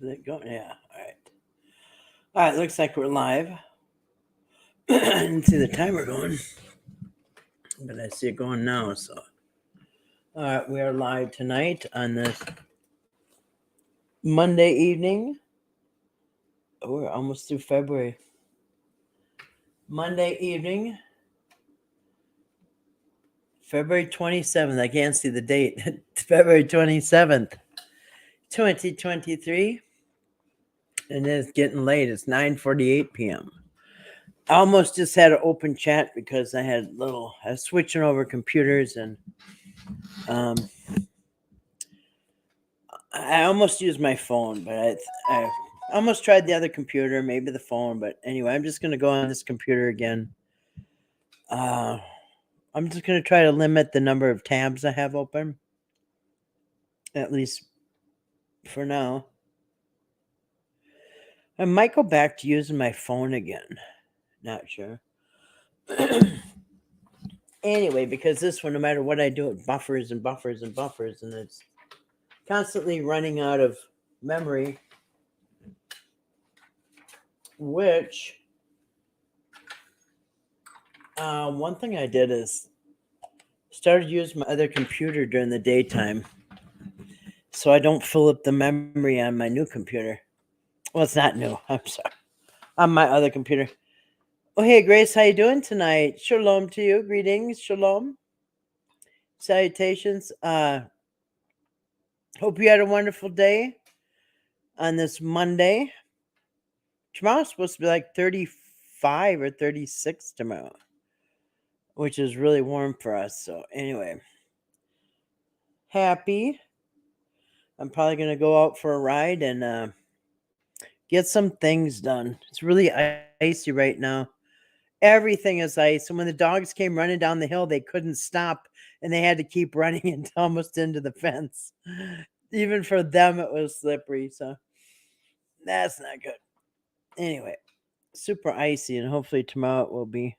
Is it going? Yeah. All right. All right. Looks like we're live. I didn't see the timer going, but I see it going now. So, all right, we are live tonight on this Monday evening. We're almost through February. Monday evening, February 27th. I can't see the date. February 27th, 2023. And it's getting late. It's 9:48 p.m. I almost just had an open chat because I was switching over computers and I almost used my phone, but I almost tried the other computer, maybe the phone. But anyway, I'm just going to go on this computer again. I'm just going to try to limit the number of tabs I have open, at least for now. I might go back to using my phone again. Not sure. Anyway, because this one, no matter what I do, it buffers and buffers and buffers, and it's constantly running out of memory, which one thing I did is started using my other computer during the daytime so I don't fill up the memory on my new computer. Well, it's not new. I'm sorry. On my other computer. Oh, hey, Grace, how you doing tonight? Shalom to you. Greetings. Shalom. Salutations. Hope you had a wonderful day on this Monday. Tomorrow's supposed to be like 35 or 36 tomorrow, which is really warm for us. So anyway, happy. I'm probably going to go out for a ride and get some things done. It's really icy right now. Everything is ice. And when the dogs came running down the hill, they couldn't stop and they had to keep running until almost into the fence. Even for them, it was slippery. So that's not good. Anyway, super icy, and hopefully tomorrow it'll be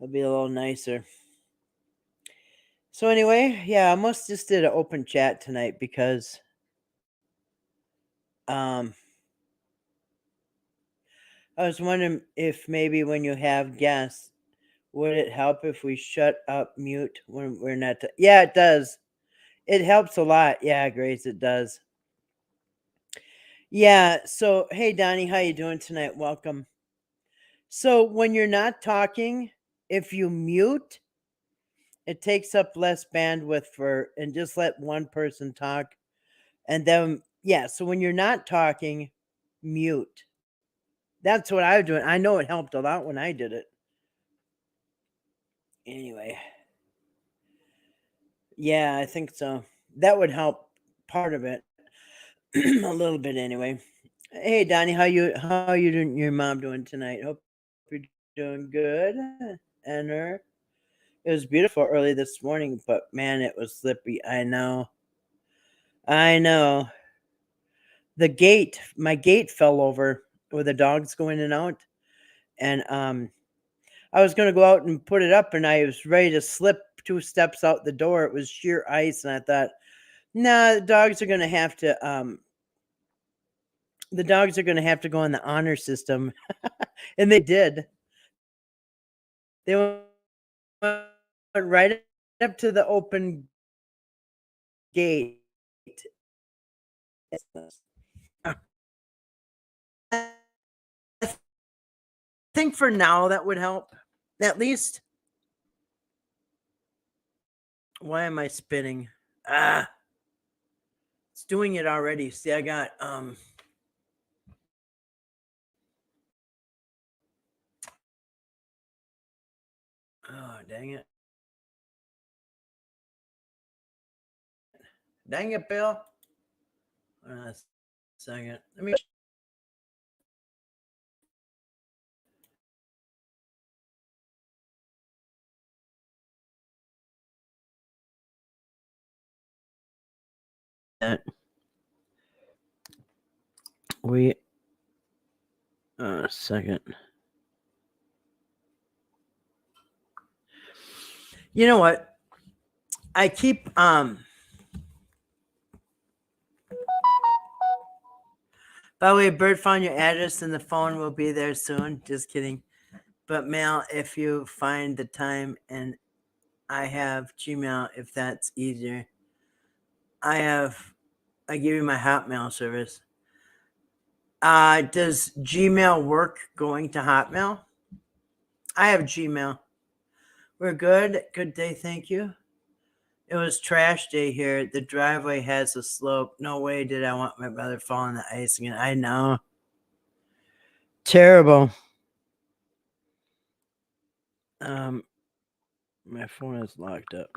a little nicer. So anyway, yeah, I almost just did an open chat tonight because I was wondering if maybe when you have guests, would it help if we shut up mute when we're not? Yeah, it does. It helps a lot. Yeah, Grace, it does. Yeah. So, hey, Donnie, how you doing tonight? Welcome. So, when you're not talking, if you mute, it takes up less bandwidth and just let one person talk. And then, yeah. So when you're not talking, mute. That's what I was doing. I know it helped a lot when I did it. Anyway. Yeah, I think so. That would help part of it. A little bit anyway. Hey Donnie, how you doing your mom doing tonight? Hope you're doing good. And her. It was beautiful early this morning, but man, it was slippery. I know. I know. My gate fell over with the dogs going in and out. And I was going to go out and put it up, and I was ready to slip 2 steps out the door. It was sheer ice, and I thought, nah, the dogs are going to have to go on the honor system. And they did. They went right up to the open gate. I think for now that would help. At least. Why am I spinning? It's doing it already. See, I got oh, dang it. Dang it, Bill. Second. Let me. We. Second. You know what? I keep By the way, Bird found your address and the phone will be there soon. Just kidding. But mail if you find the time, and I have Gmail if that's easier. I give you my Hotmail service. Does Gmail work going to Hotmail? I have Gmail. We're good. Good day, thank you. It was trash day here. The driveway has a slope. No way did I want my brother fall in the ice again. I know. Terrible. My phone is locked up.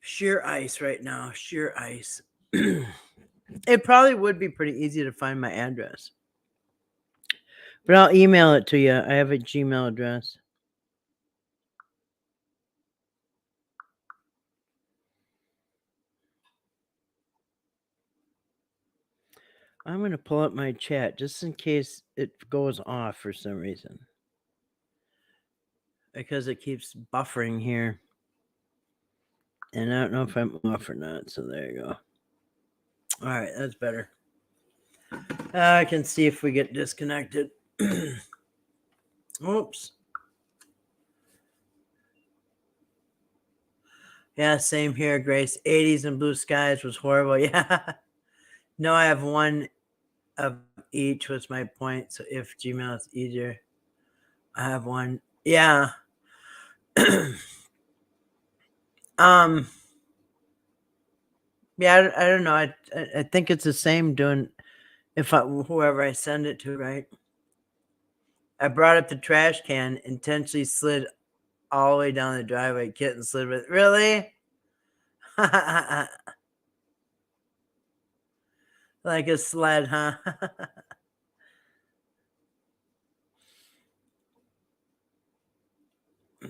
Sheer ice right now. Sheer ice. It probably would be pretty easy to find my address. But I'll email it to you. I have a Gmail address. I'm going to pull up my chat just in case it goes off for some reason. Because it keeps buffering here. And I don't know if I'm off or not. So there you go. All right, that's better. I can see if we get disconnected. Oops. Yeah, same here, Grace. 80s and blue skies was horrible. Yeah. No, I have one of each was my point. So if Gmail is easier, I have one. Yeah. Yeah, I don't know. I think it's the same doing whoever I send it to, right? I brought up the trash can, intentionally slid all the way down the driveway. Kitten slid with really? Like a sled, huh?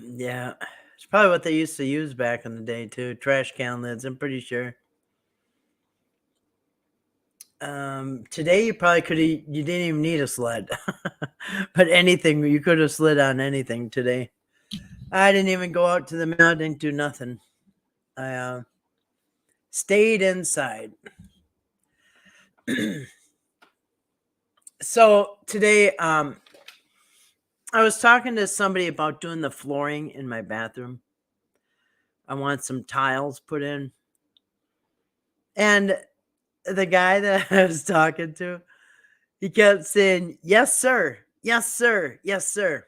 Yeah. It's probably what they used to use back in the day too. Trash can lids, I'm pretty sure. Today you probably you didn't even need a sled. But anything, you could have slid on anything today. I didn't even go out to the mail, didn't do nothing. I stayed inside. So today, I was talking to somebody about doing the flooring in my bathroom. I want some tiles put in. And the guy that I was talking to, he kept saying, "Yes, sir. Yes, sir. Yes, sir."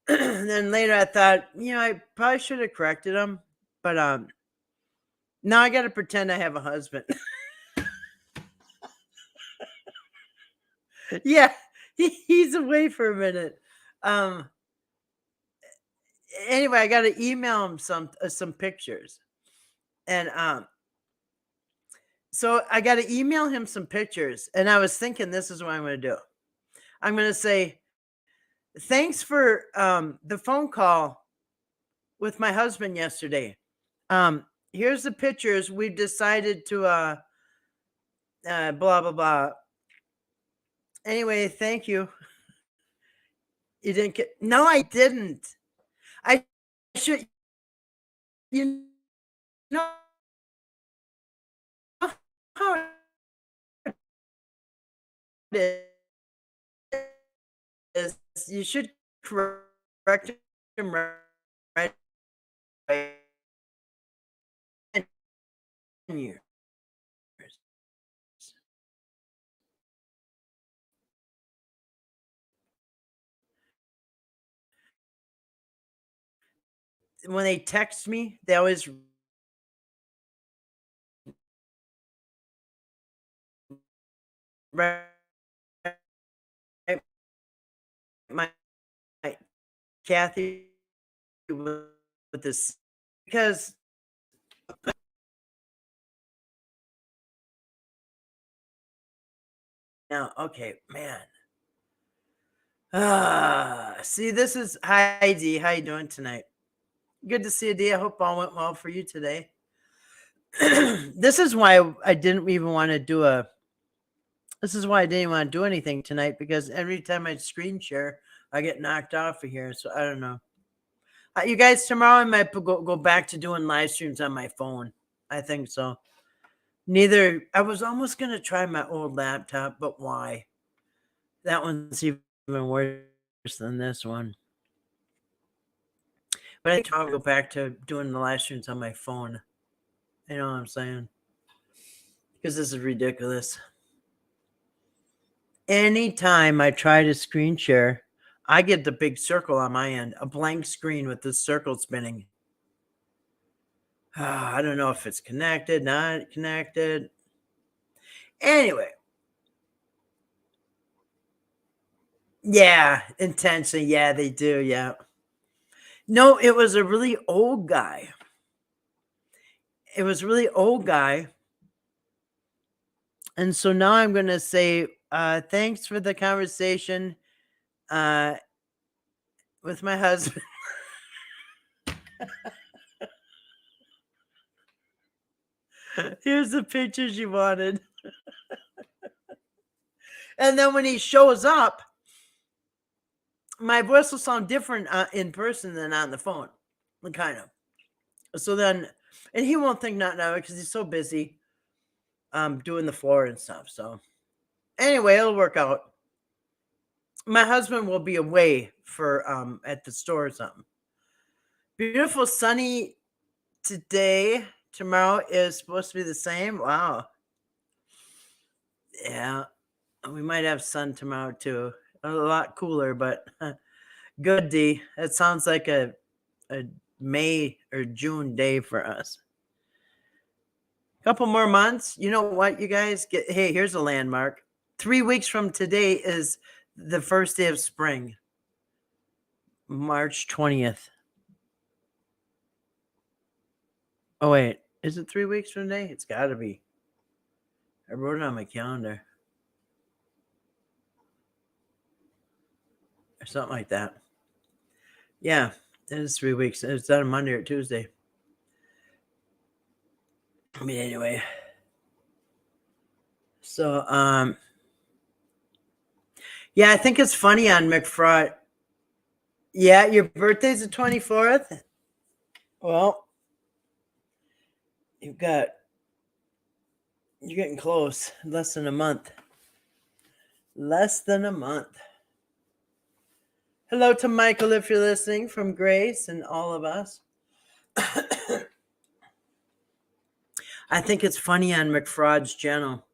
And then later I thought, I probably should have corrected him. But now I got to pretend I have a husband. Yeah, he's away for a minute. Anyway, I got to email him some pictures, and so I got to email him some pictures. And I was thinking, this is what I'm going to do. I'm going to say, thanks for the phone call with my husband yesterday. Here's the pictures. We've decided to blah blah blah. Anyway, thank you. You didn't get. No, I didn't. I should. You know how it is. You should correct him right away. Years. When they text me, they always write my Kathy with this because now, okay, man. See, this is hi D. How you doing tonight? Good to see you, D. I hope all went well for you today. This is why I didn't even want to do this is why I didn't want to do anything tonight, because every time I screen share, I get knocked off of here. So I don't know. You guys, tomorrow I might go back to doing live streams on my phone. I think so. Neither. I was almost going to try my old laptop, but why? That one's even worse than this one. But I think I'll go back to doing the live streams on my phone. You know what I'm saying? Because this is ridiculous. Anytime I try to screen share, I get the big circle on my end, a blank screen with the circle spinning. I don't know if it's connected, not connected. Anyway. Yeah, intentionally. Yeah, they do. Yeah. No, it was a really old guy. It was a really old guy. And so now I'm going to say, thanks for the conversation with my husband. Here's the pictures you wanted. And then when he shows up, my voice will sound different in person than on the phone, kind of. So then, and he won't think nothing of it because he's so busy doing the floor and stuff. So anyway, it'll work out. My husband will be away for at the store or something. Beautiful sunny today. Tomorrow is supposed to be the same. Wow. Yeah. We might have sun tomorrow too. A lot cooler, but good, D. That sounds like a May or June day for us. Couple more months. You know what, you guys? Hey, here's a landmark. 3 weeks from today is the first day of spring. March 20th. Oh, wait. Is it 3 weeks from today? It's got to be. I wrote it on my calendar. Or something like that. Yeah, it is 3 weeks. It's on a Monday or Tuesday. I mean, anyway. So, yeah, I think it's funny on McFraud. Yeah, your birthday's the 24th? Well, you're getting close. Less than a month. Less than a month. Hello to Michael if you're listening, from Grace and all of us. I think it's funny on McFraud's channel.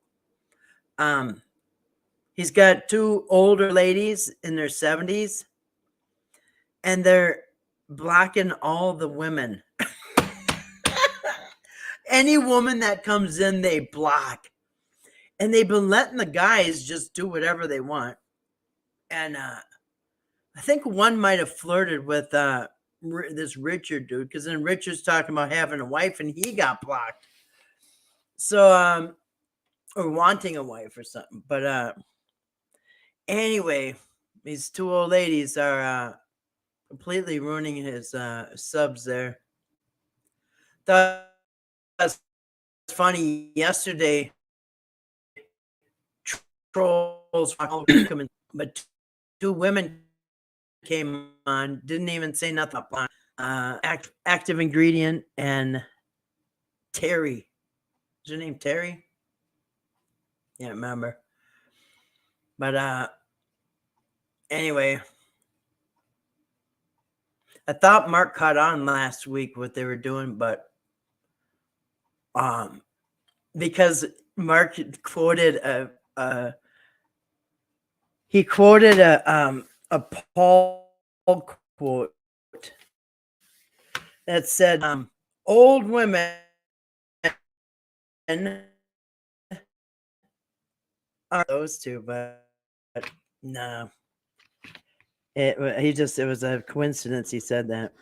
He's got 2 older ladies in their 70s, and they're blocking all the women. Any woman that comes in, they block. And they've been letting the guys just do whatever they want. And I think one might have flirted with this Richard dude, because then Richard's talking about having a wife and he got blocked. So, or wanting a wife or something. But anyway, these 2 old ladies are completely ruining his subs there. That was funny. Yesterday, trolls, but 2 women came on, didn't even say nothing. Active Ingredient and Terry. Is her name Terry? Can't remember. But anyway, I thought Mark caught on last week what they were doing, but because Mark quoted a Paul quote that said, old women are those 2, but no. It was a coincidence he said that.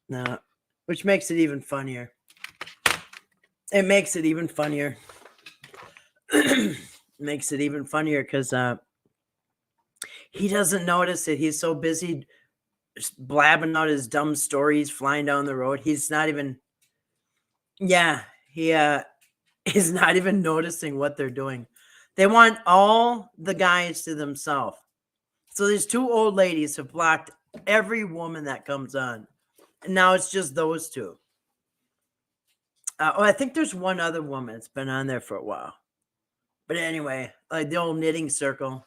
No. Which makes it even funnier. It makes it even funnier. Makes it even funnier because he doesn't notice it. He's so busy blabbing out his dumb stories flying down the road. He's not even, yeah, he is not even noticing what they're doing. They want all the guys to themselves. So these 2 old ladies have blocked every woman that comes on. And now it's just those 2. I think there's one other woman that's been on there for a while. But anyway, like the old knitting circle.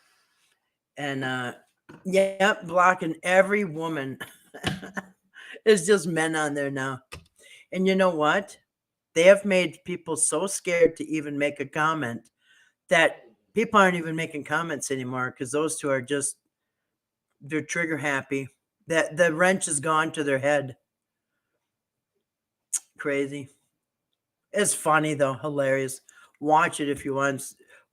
And yeah, blocking every woman. It's just men on there now. And you know what? They have made people so scared to even make a comment that people aren't even making comments anymore because those two are just they're trigger happy. That the wrench is gone to their head. Crazy. It's funny though, hilarious. Watch it if you want.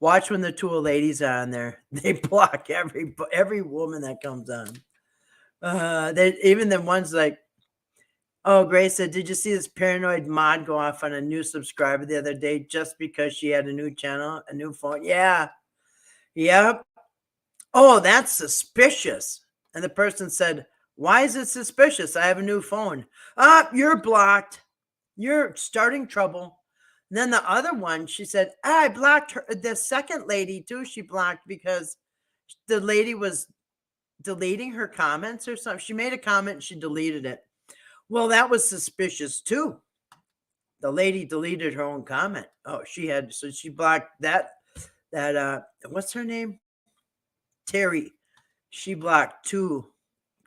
Watch when the two old ladies are on there. They block every woman that comes on. They even the ones like, oh, Grace said, did you see this paranoid mod go off on a new subscriber the other day just because she had a new channel, a new phone? Yeah. Yep. Oh, that's suspicious. And the person said, why is it suspicious? I have a new phone. You're blocked. You're starting trouble. And then the other one, she said, I blocked her. The second lady, too, she blocked because the lady was deleting her comments or something. She made a comment and she deleted it. Well, that was suspicious, too. The lady deleted her own comment. Oh, so she blocked that, what's her name? Terry. She blocked two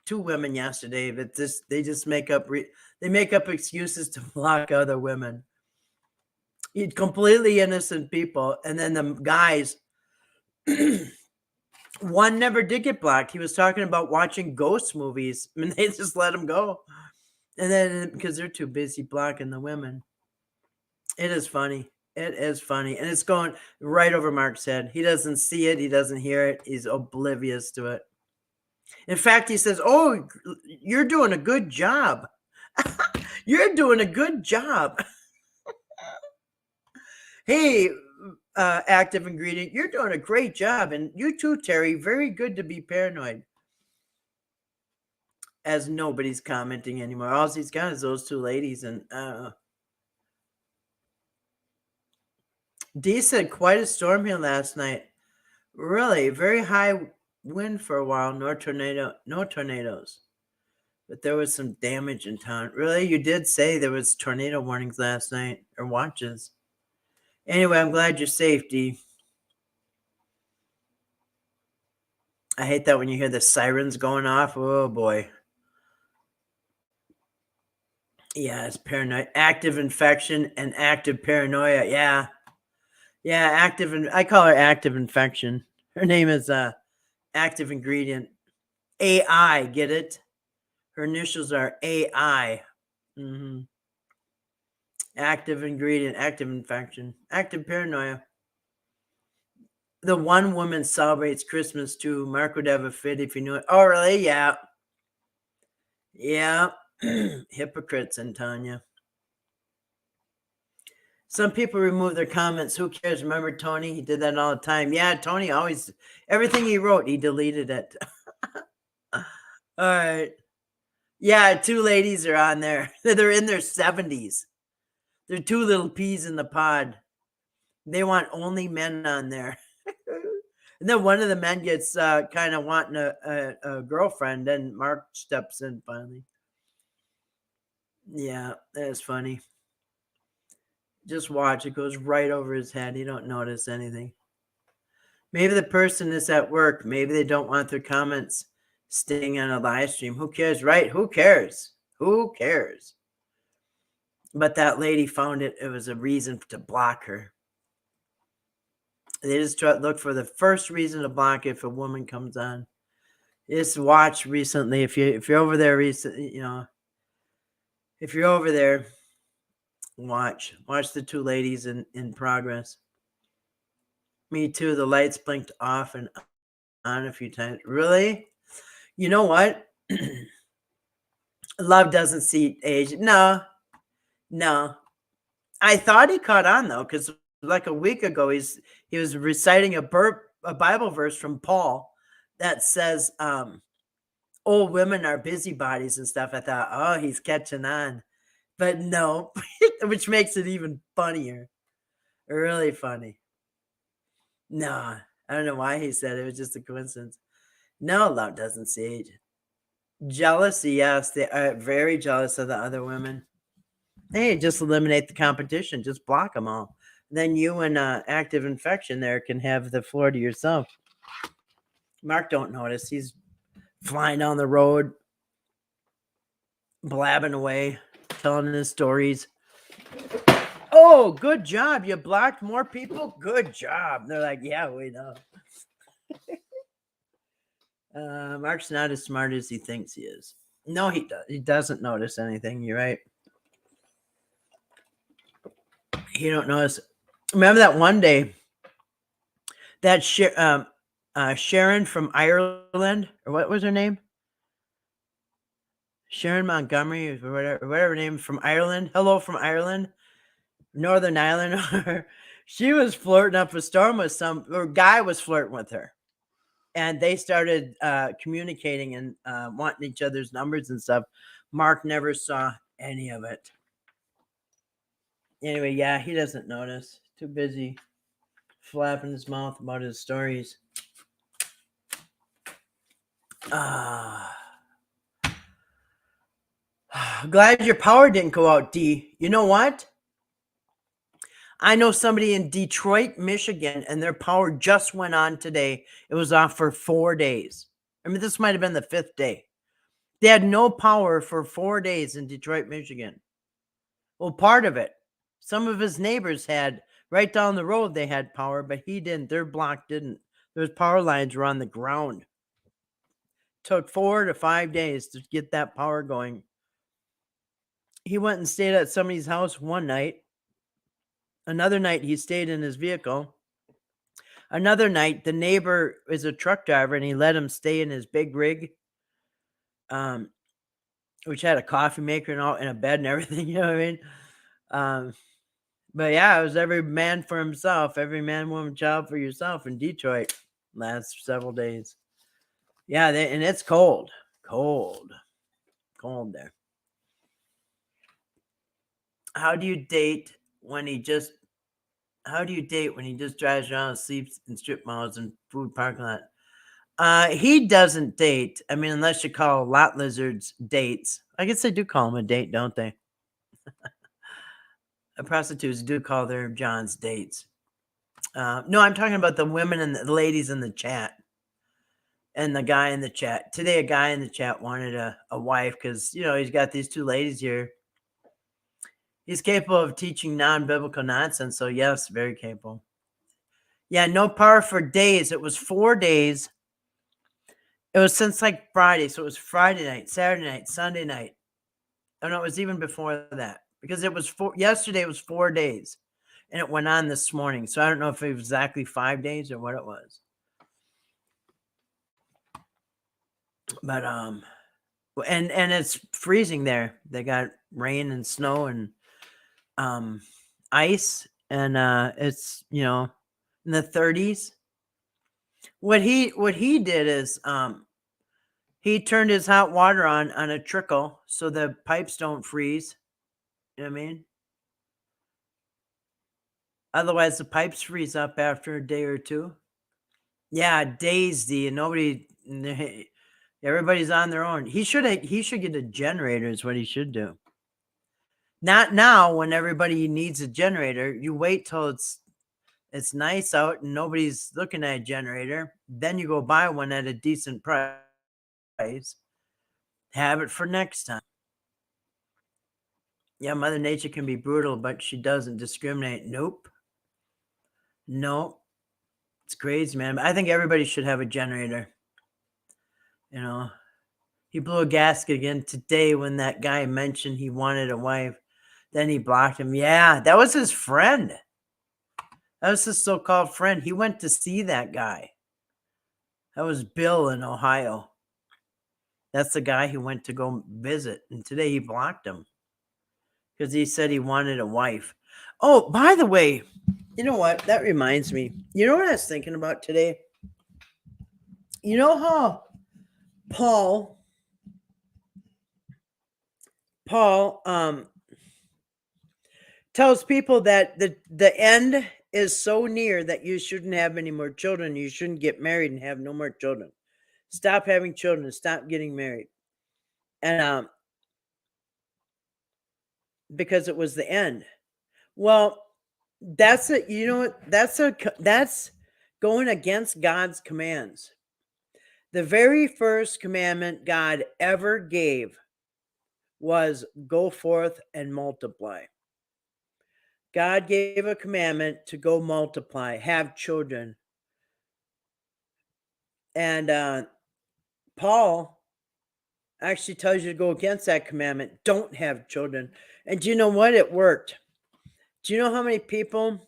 women yesterday, but they just make up excuses to block other women. Completely innocent people, and then the guys. One never did get blocked. He was talking about watching ghost movies. I mean, they just let him go, and then because they're too busy blocking the women. It is funny. It is funny, and it's going right over Mark's head. He doesn't see it. He doesn't hear it. He's oblivious to it. In fact, he says, oh, you're doing a good job. You're doing a good job. Hey, active ingredient, you're doing a great job. And you too, Terry. Very good to be paranoid. As nobody's commenting anymore. All he's got is those two ladies. And Dee said quite a storm here last night. Really, very high wind for a while. No tornadoes. But there was some damage in town. Really? You did say there was tornado warnings last night, or watches. Anyway, I'm glad you're safe, Dee. I hate that when you hear the sirens going off. Oh, boy. Yeah, it's paranoid. Active infection and active paranoia. Yeah. Yeah, I call her active infection. Her name is active ingredient. AI, get it? Her initials are AI. Mm-hmm. Active ingredient, active infection, active paranoia. The one woman celebrates Christmas too. Mark would have a fit if he knew it. Oh, really? Yeah. Yeah. Hypocrites in Tanya. Some people remove their comments. Who cares? Remember Tony? He did that all the time. Yeah, Tony always, everything he wrote, he deleted it. All right. Yeah, two ladies are on there. They're in their 70s. They're two little peas in the pod. They want only men on there. And then one of the men gets kind of wanting a girlfriend, and Mark steps in finally. Yeah, that's funny. Just watch. It goes right over his head. You don't notice anything. Maybe the person is at work. Maybe they don't want their comments staying on a live stream. Who cares, right? Who cares? Who cares? But that lady found it. It was a reason to block her. They just look for the first reason to block it if a woman comes on. Just watch recently. If you're over there recently, if you're over there, watch the two ladies in progress. Me too. The lights blinked off and on a few times. Really? You know what? Love doesn't see age. No. I thought he caught on though, because like a week ago, he was reciting a Bible verse from Paul that says, "Old women are busybodies and stuff." I thought, oh, he's catching on, but no, which makes it even funnier. Really funny. No, I don't know why he said it. It was just a coincidence. No, love doesn't see age. Jealousy, yes, they are very jealous of the other women. Hey, just eliminate the competition. Just block them all. Then you and active infection there can have the floor to yourself. Mark don't notice. He's flying down the road, blabbing away, telling his stories. Oh, good job. You blocked more people. Good job. They're like, yeah, we know. Mark's not as smart as he thinks he is. No, he does. He doesn't notice anything. You're right. He don't notice. Remember that one day that Sharon from Ireland, or what was her name? Sharon Montgomery, or whatever her name, from Ireland. Hello from Ireland, Northern Ireland. She was flirting up a storm with or guy was flirting with her. And they started communicating and wanting each other's numbers and stuff. Mark never saw any of it. Anyway, yeah, he doesn't notice. Too busy flapping his mouth about his stories. Glad your power didn't go out, D. You know what? I know somebody in Detroit, Michigan, and their power just went on today. It was off for 4 days. I mean, this might have been the 5th day. They had no power for 4 days in Detroit, Michigan. Well, part of it. Some of his neighbors had, right down the road, they had power, but he didn't. Their block didn't. Those power lines were on the ground. Took 4 to 5 days to get that power going. He went and stayed at somebody's house one night. Another night, he stayed in his vehicle. Another night, the neighbor is a truck driver, and he let him stay in his big rig, which had a coffee maker and all, and a bed and everything. You know what I mean? But yeah, it was every man for himself, every man, woman, child for yourself in Detroit last several days. Yeah, and it's cold there. How do you date when he just drives around and sleeps in strip malls and food parking lot? He doesn't date. I mean, unless you call lot lizards dates. I guess they do call them a date, don't they? Prostitutes do call their Johns dates. No, I'm talking about the women and the ladies in the chat. And the guy in the chat. Today, a guy in the chat wanted a wife because, he's got these 2 ladies here. He's capable of teaching non-biblical nonsense. So, yes, very capable. Yeah, no power for days. It was 4 days. It was since like Friday. So, it was Friday night, Saturday night, Sunday night. Oh, no, it was even before that. Because yesterday was 4 days. And it went on this morning. So, I don't know if it was exactly 5 days or what it was. But, and it's freezing there. They got rain and snow and ice, and it's in the 30s. What he did is he turned his hot water on a trickle so the pipes don't freeze. You know what I mean? Otherwise, the pipes freeze up after a day or 2. Yeah, days, D, and everybody's on their own. He should get a generator. Is what he should do. Not now, when everybody needs a generator. You wait till it's nice out and nobody's looking at a generator. Then you go buy one at a decent price. Have it for next time. Yeah, Mother Nature can be brutal, but she doesn't discriminate. Nope. It's crazy, man. I think everybody should have a generator. He blew a gasket again today when that guy mentioned he wanted a wife. Then he blocked him. Yeah, that was his friend. That was his so-called friend. He went to see that guy. That was Bill in Ohio. That's the guy he went to go visit. And today he blocked him because he said he wanted a wife. Oh, by the way, you know what? That reminds me. You know what I was thinking about today? You know how Paul tells people that the end is so near that you shouldn't have any more children. You shouldn't get married and have no more children. Stop having children. Stop getting married. And because it was the end. Well, that's it. You know what? That's going against God's commands. The very first commandment God ever gave was go forth and multiply. God gave a commandment to go multiply, have children. And Paul actually tells you to go against that commandment. Don't have children. And do you know what? It worked. Do you know how many people,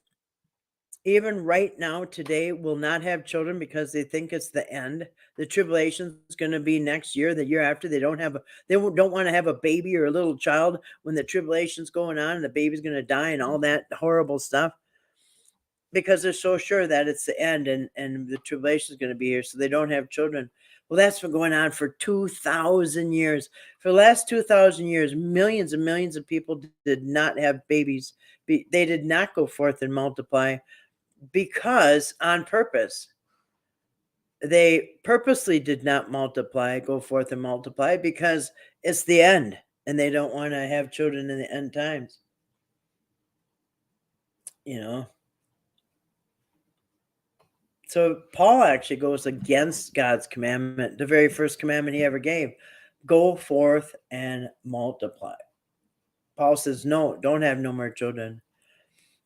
even right now, today, will not have children because they think it's the end? The tribulation is going to be next year, the year after. They don't want to have a baby or a little child when the tribulation's going on and the baby's going to die and all that horrible stuff, because they're so sure that it's the end and the tribulation is going to be here, so they don't have children. Well, that's been going on for 2,000 years. For the last 2,000 years, millions and millions of people did not have babies. They did not go forth and multiply because on purpose. They purposely did not go forth and multiply because it's the end and they don't want to have children in the end times. You know? So Paul actually goes against God's commandment, the very first commandment he ever gave. Go forth and multiply. Paul says, no, don't have no more children.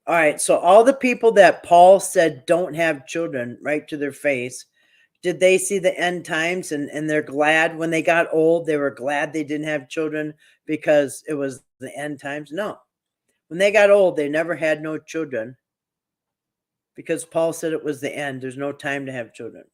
All right, so all the people that Paul said don't have children right to their face, did they see the end times and they're glad when they got old? They were glad they didn't have children because it was the end times? No. When they got old, they never had no children because Paul said it was the end. There's no time to have children.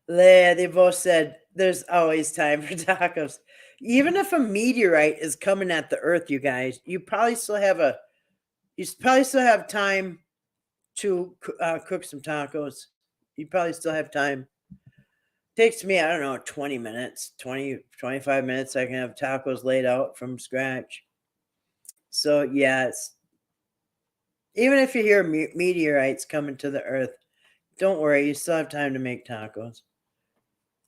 They both said there's always time for tacos. Even if a meteorite is coming at the earth, you guys, you probably still have time to cook some tacos. You probably still have time. Takes me, I don't know, 20 minutes, 25 minutes. I can have tacos laid out from scratch. So, yes, even if you hear meteorites coming to the earth, don't worry, you still have time to make tacos.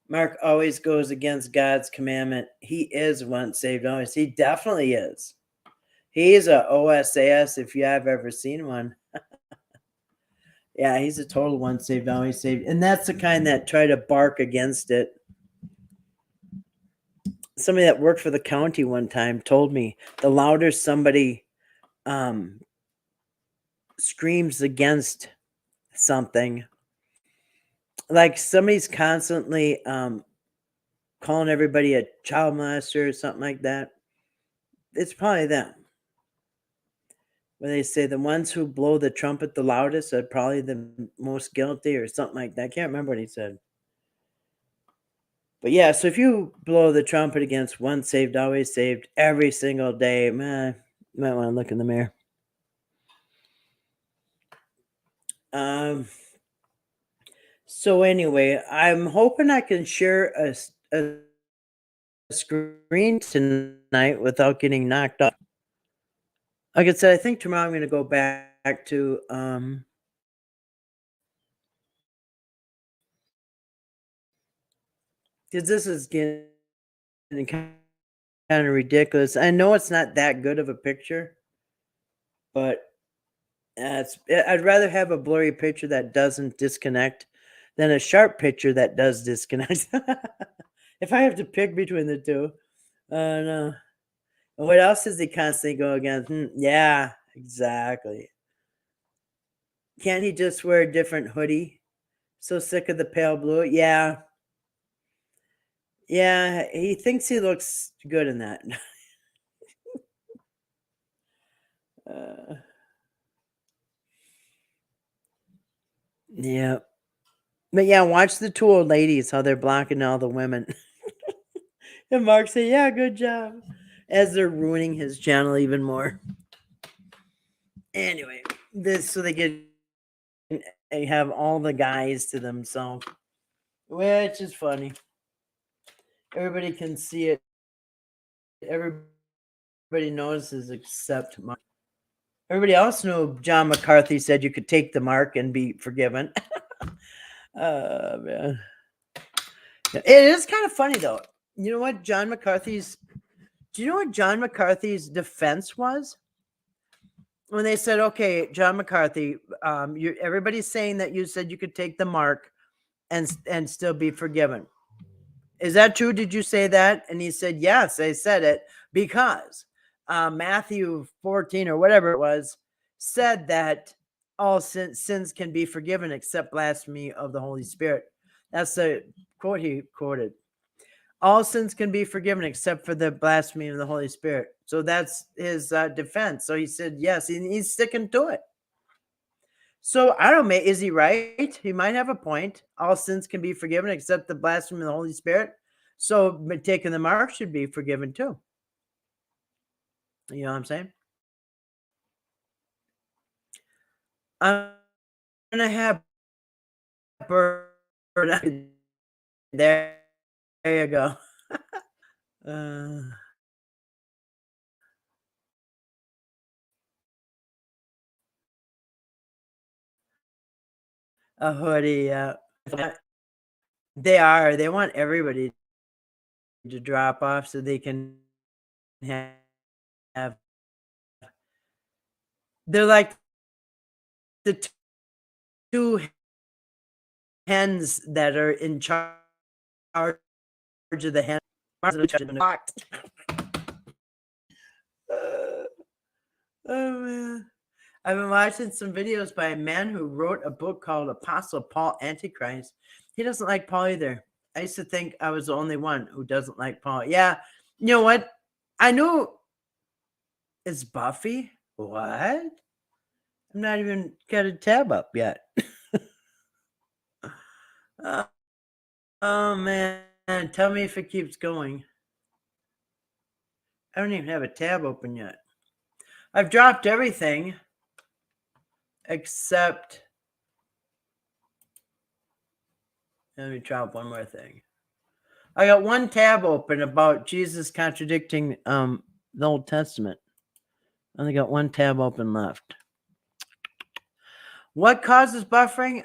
Mark always goes against God's commandment. He is once saved, always. He definitely is. He's a OSAS if you have ever seen one. Yeah, he's a total once saved, always saved. And that's the kind that try to bark against it. Somebody that worked for the county one time told me the louder somebody screams against something, like somebody's constantly calling everybody a child molester or something like that, it's probably them. Where they say the ones who blow the trumpet the loudest are probably the most guilty or something like that. I can't remember what he said. But yeah, so if you blow the trumpet against once saved, always saved every single day, man, you might want to look in the mirror. So anyway, I'm hoping I can share a screen tonight without getting knocked off. Like I said, I think tomorrow I'm going to go back to because this is getting kind of ridiculous. I know it's not that good of a picture, but I'd rather have a blurry picture that doesn't disconnect than a sharp picture that does disconnect. If I have to pick between the two, no. What else does he constantly go against? Yeah, exactly. Can't he just wear a different hoodie? So sick of the pale blue. Yeah. Yeah, he thinks he looks good in that. uh, yeah. But yeah, watch the two old ladies, how they're blocking all the women. And Mark say, yeah, good job. As they're ruining his channel even more. Anyway, so they have all the guys to themselves, which is funny. Everybody can see it. Everybody notices except Mark. Everybody else knew John McCarthy said you could take the mark and be forgiven. Man. It is kind of funny though. You know what John McCarthy's? Do you know what John McCarthy's defense was when they said, "Okay, John McCarthy, everybody's saying that you said you could take the mark and still be forgiven. Is that true? Did you say that?" And he said, "Yes, I said it because Matthew 14 or whatever it was said that all sins can be forgiven except blasphemy of the Holy Spirit." That's the quote he quoted. All sins can be forgiven except for the blasphemy of the Holy Spirit. So that's his defense. So he said, yes, he's sticking to it. So I don't know, is he right? He might have a point. All sins can be forgiven except the blasphemy of the Holy Spirit. So taking the mark should be forgiven too. You know what I'm saying? I'm gonna have bird. There you go. Uh, a hoodie. They are. They want everybody to drop off so they can have. They're like the two hens that are in charge of the hen. Oh man. I've been watching some videos by a man who wrote a book called Apostle Paul Antichrist. He doesn't like Paul either. I used to think I was the only one who doesn't like Paul. Yeah. You know what? I know it's Buffy. What? I'm not even got a tab up yet. uh, oh man. Tell me if it keeps going. I don't even have a tab open yet. I've dropped everything except. Let me drop one more thing. I got one tab open about Jesus contradicting the Old Testament. I only got one tab open left. What causes buffering?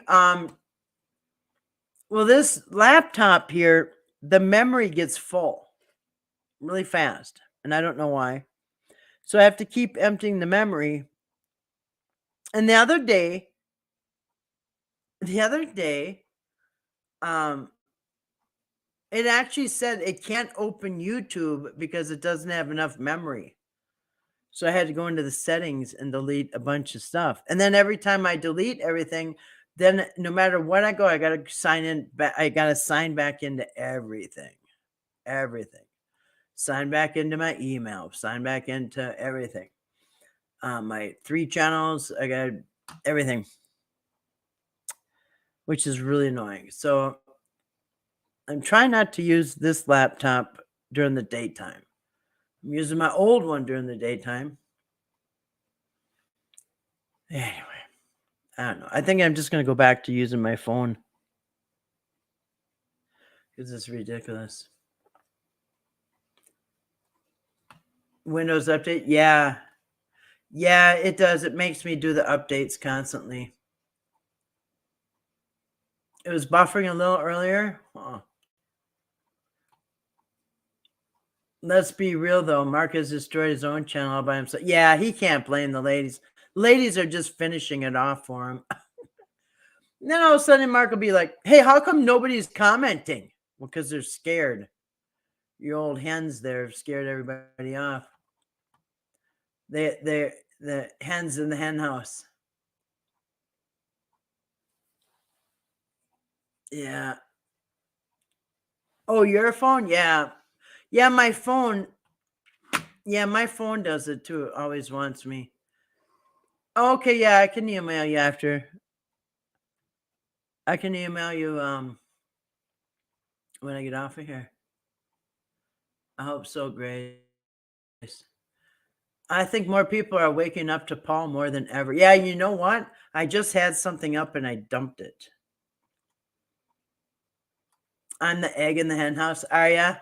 Well, this laptop here, the memory gets full really fast, and I don't know why. So I have to keep emptying the memory. And the other day, it actually said it can't open YouTube because it doesn't have enough memory. So I had to go into the settings and delete a bunch of stuff. And then every time I delete everything, then no matter what I go, I got to sign in. I got to sign back into everything. Sign back into my email. Sign back into everything. My 3 channels. I got everything, which is really annoying. So I'm trying not to use this laptop during the daytime. I'm using my old one during the daytime. Anyway, I don't know. I think I'm just going to go back to using my phone because it's ridiculous. Windows update? Yeah. Yeah, it does. It makes me do the updates constantly. It was buffering a little earlier. Oh. Let's be real, though. Mark has destroyed his own channel all by himself. Yeah, he can't blame the ladies. Ladies are just finishing it off for him. Then all of a sudden, Mark will be like, hey, how come nobody's commenting? Well, because they're scared. Your old hens there have scared everybody off. They're the hens in the hen house. Yeah. Oh, your phone? Yeah. Yeah, my phone. Yeah, my phone does it too. It always wants me. Okay, yeah, I can email you after. I can email you when I get off of here. I hope so, Grace. I think more people are waking up to Paul more than ever. Yeah, you know what? I just had something up and I dumped it. I'm the egg in the hen house. Are ya?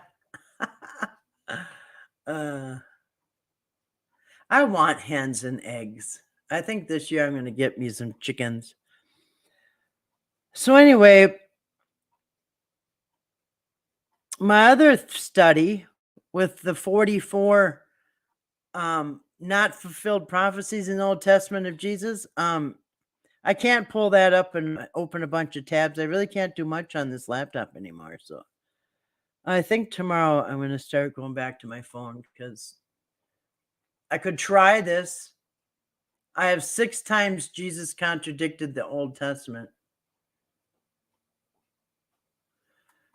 I want hens and eggs. I think this year I'm going to get me some chickens. So anyway, My other study with the 44 not fulfilled prophecies in the Old Testament of Jesus, I can't pull that up and open a bunch of tabs. I really can't do much on this laptop anymore. So I think tomorrow I'm going to start going back to my phone because I could try this. I have 6 times Jesus contradicted the Old Testament.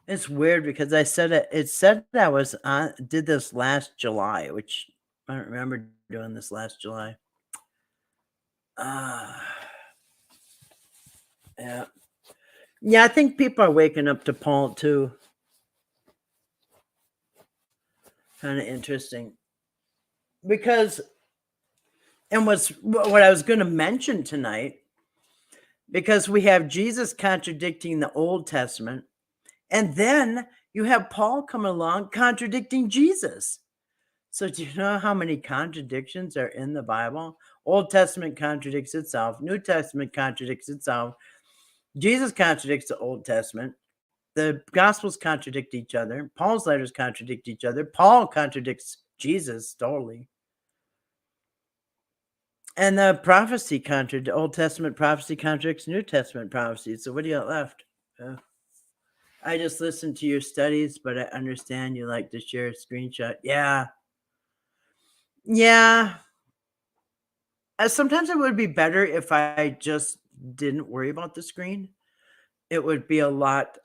It's weird because I said it said I was on did this last July, which I don't remember doing this last July. Yeah. Yeah, I think people are waking up to Paul too. Kind of interesting. Because and what I was going to mention tonight, because we have Jesus contradicting the Old Testament, and then you have Paul come along contradicting Jesus. So do you know how many contradictions are in the Bible? Old Testament contradicts itself. New Testament contradicts itself. Jesus contradicts the Old Testament. The Gospels contradict each other. Paul's letters contradict each other. Paul contradicts Jesus totally. And the prophecy Old Testament prophecy contradicts New Testament prophecy. So what do you got left? I just listened to your studies, but I understand you like to share a screenshot. Yeah. Yeah. Sometimes it would be better if I just didn't worry about the screen. It would be a lot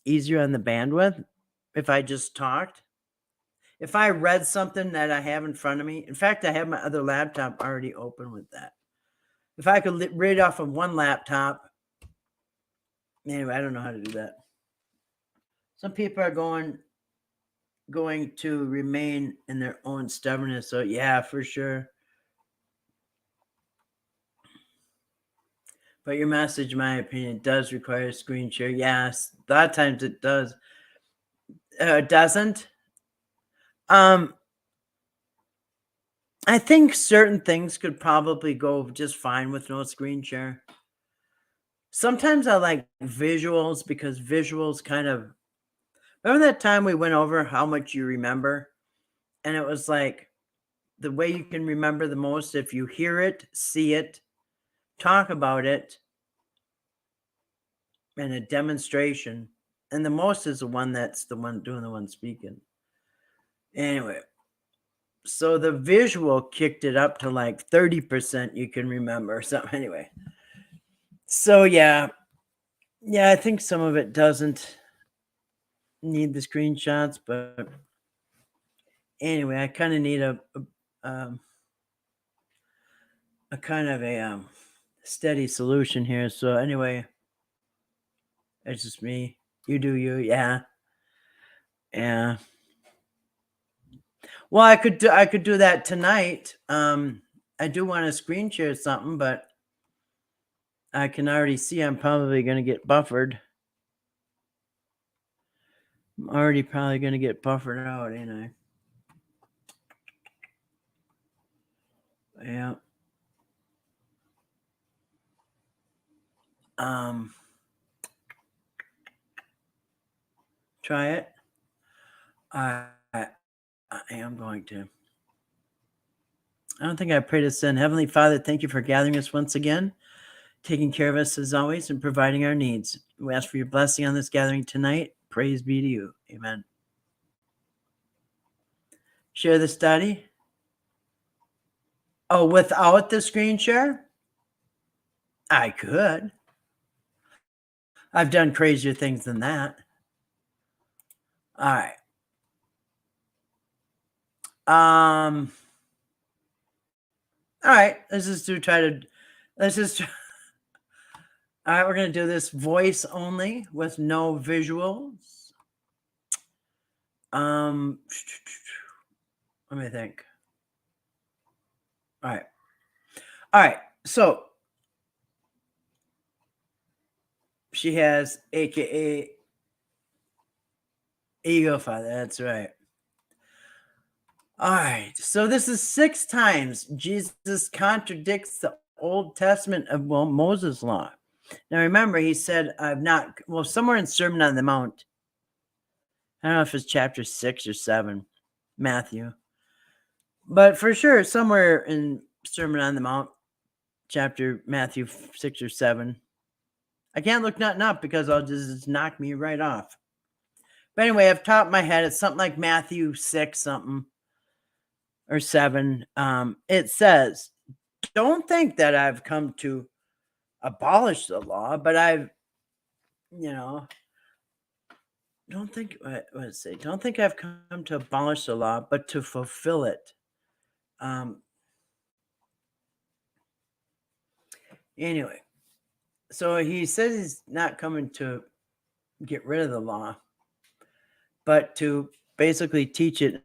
easier on the bandwidth if I just talked. If I read something that I have in front of me, in fact, I have my other laptop already open with that. If I could read off of one laptop, anyway, I don't know how to do that. Some people are going to remain in their own stubbornness. So yeah, for sure. But your message, in my opinion, does require a screen share. Yes, a lot of times it does. It doesn't. I think certain things could probably go just fine with no screen share. Sometimes I like visuals because visuals kind of. Remember that time we went over how much you remember? And it was like the way you can remember the most if you hear it, see it, talk about it, and a demonstration. And the most is the one that's the one doing the one speaking. Anyway, so the visual kicked it up to like 30% you can remember. So anyway. So yeah. Yeah, I think some of it doesn't need the screenshots, but anyway, I kind of need a kind of a steady solution here. So anyway, it's just me. You do you, yeah. Yeah. Well, I could do that tonight. I do want to screen share something, but I can already see I'm probably going to get buffered. I'm already probably going to get buffered out, ain't I? Yeah. Try it. I am going to. I don't think I pray to sin. Heavenly Father, thank you for gathering us once again, taking care of us as always, and providing our needs. We ask for your blessing on this gathering tonight. Praise be to you. Amen. Share the study. Oh, without the screen share? I could. I've done crazier things than that. All right. All right. Let's just all right, we're going to do this voice only with no visuals. Let me think. All right. So she has AKA Ego Father. That's right. All right. So this is 6 times Jesus contradicts the Old Testament of Moses' law. Now remember, he said, somewhere in Sermon on the Mount, I don't know if it's chapter 6 or 7, Matthew. But for sure, somewhere in Sermon on the Mount, chapter Matthew 6 or 7. I can't look nothing up because I'll just knock me right off. But anyway, off the top of my head, it's something like Matthew 6 something or 7. It says, don't think that I've come to abolish the law, but I've, don't think, what does it say? Don't think I've come to abolish the law, but to fulfill it. Anyway, so he says he's not coming to get rid of the law, but to basically teach it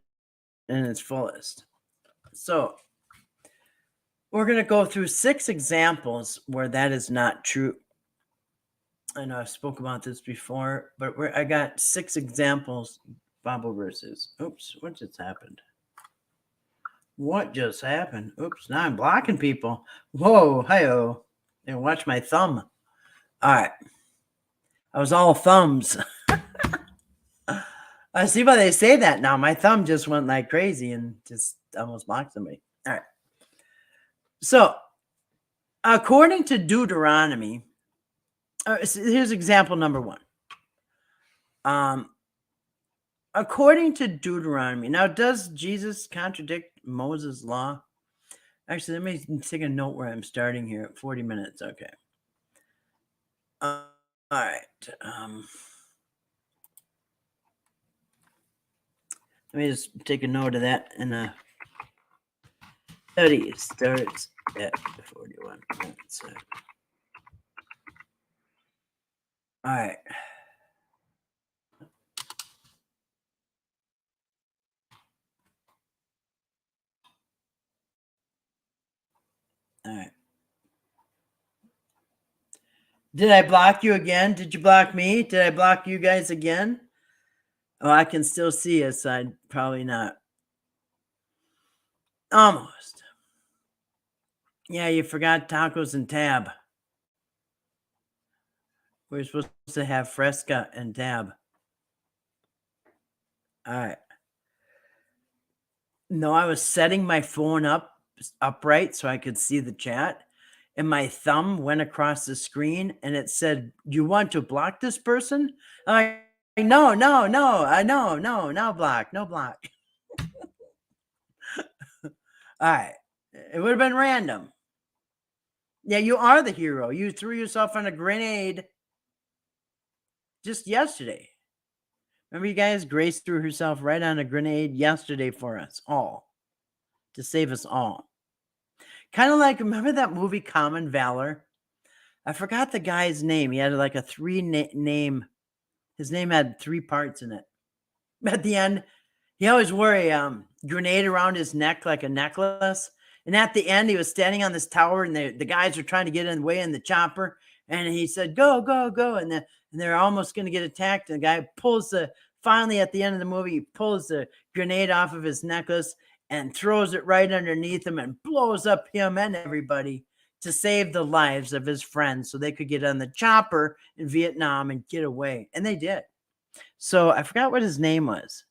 in its fullest. So we're going to go through 6 examples where that is not true. I know I've spoken about this before, but I got 6 examples, Bible verses. Oops, what just happened? What just happened? Oops, now I'm blocking people. Whoa, hi-oh. And watch my thumb. All right. I was all thumbs. I see why they say that now. My thumb just went like crazy and just almost blocked somebody. All right. So, according to Deuteronomy, here's example number 1. According to Deuteronomy, now does Jesus contradict Moses' law? Actually, let me take a note where I'm starting here at 40 minutes. Okay. All right. Let me just take a note of that. And study starts at 41 minutes. All right. All right. Did I block you again? Did you block me? Did I block you guys again? Oh, I can still see us. I'd probably not. Almost. Yeah, you forgot tacos and tab. We're supposed to have fresca and tab. All right. No, I was setting my phone upright so I could see the chat. And my thumb went across the screen and it said, "You want to block this person?" No, block, no block. All right. It would have been random. Yeah, you are the hero. You threw yourself on a grenade just yesterday. Remember, you guys? Grace threw herself right on a grenade yesterday for us all, to save us all. Kind of like, remember that movie Common Valor? I forgot the guy's name. He had like a 3 name. His name had 3 parts in it. At the end, he always wore a grenade around his neck like a necklace. And at the end, he was standing on this tower, and the guys were trying to get in the way in the chopper. And he said, "Go, go, go!" And they're almost going to get attacked. And the guy finally at the end of the movie, he pulls the grenade off of his necklace and throws it right underneath him and blows up him and everybody to save the lives of his friends so they could get on the chopper in Vietnam and get away. And they did. So I forgot what his name was.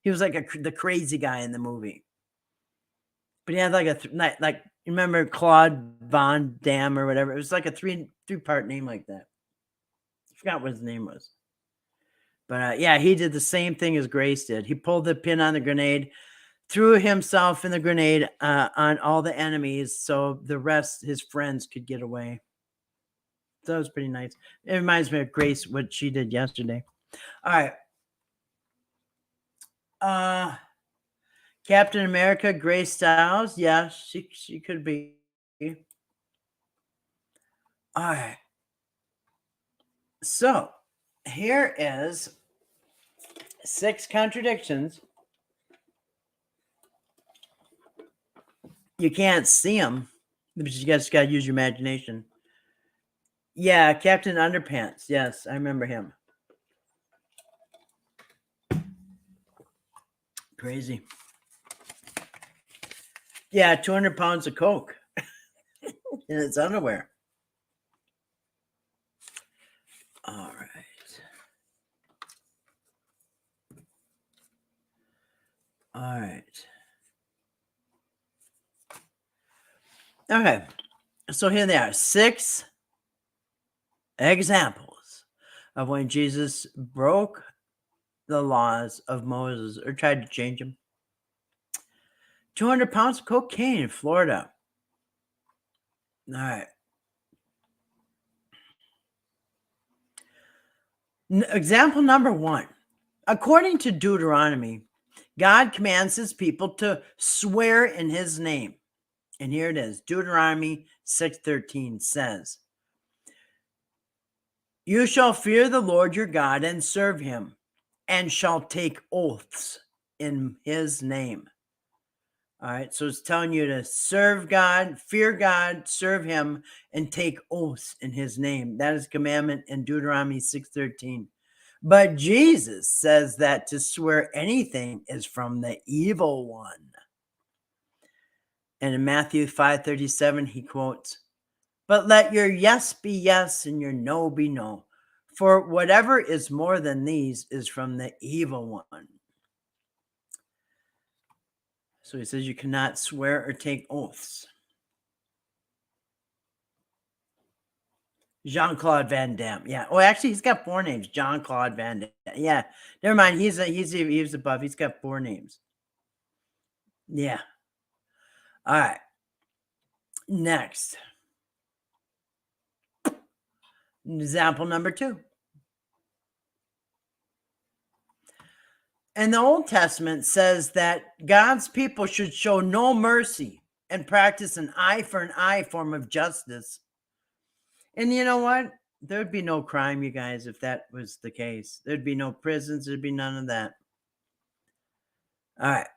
He was like the crazy guy in the movie. But he had like remember Claude Von Damme or whatever. It was like a three-part name like that. I forgot what his name was. But yeah, he did the same thing as Grace did. He pulled the pin on the grenade, threw himself in the grenade on all the enemies so the rest, his friends, could get away. So that was pretty nice. It reminds me of Grace, what she did yesterday. All right. Captain America, Grace Styles. Yeah, she could be. All right. So here is 6 contradictions. You can't see them, but you guys got to use your imagination. Yeah, Captain Underpants. Yes, I remember him. Crazy. Yeah, 200 pounds of coke in its underwear. All right. All right. Okay. So here they are. 6 examples of when Jesus broke the laws of Moses or tried to change them. 200 pounds of cocaine in Florida. All right. Example number 1. According to Deuteronomy, God commands his people to swear in his name. And here it is. Deuteronomy 6:13 says, "You shall fear the Lord your God and serve him, and shall take oaths in his name." All right, so it's telling you to serve God, fear God, serve him, and take oaths in his name. That is commandment in Deuteronomy 6:13. But Jesus says that to swear anything is from the evil one. And in Matthew 5:37, he quotes, "But let your yes be yes and your no be no. For whatever is more than these is from the evil one." So he says you cannot swear or take oaths. Jean-Claude Van Damme. Yeah. Oh, actually, he's got 4 names. Jean-Claude Van Damme. Yeah. Never mind. He's above. He's got 4 names. Yeah. All right. Next. Example number 2. And the Old Testament says that God's people should show no mercy and practice an eye for an eye form of justice. And you know what? There'd be no crime, you guys, if that was the case. There'd be no prisons. There'd be none of that. All right.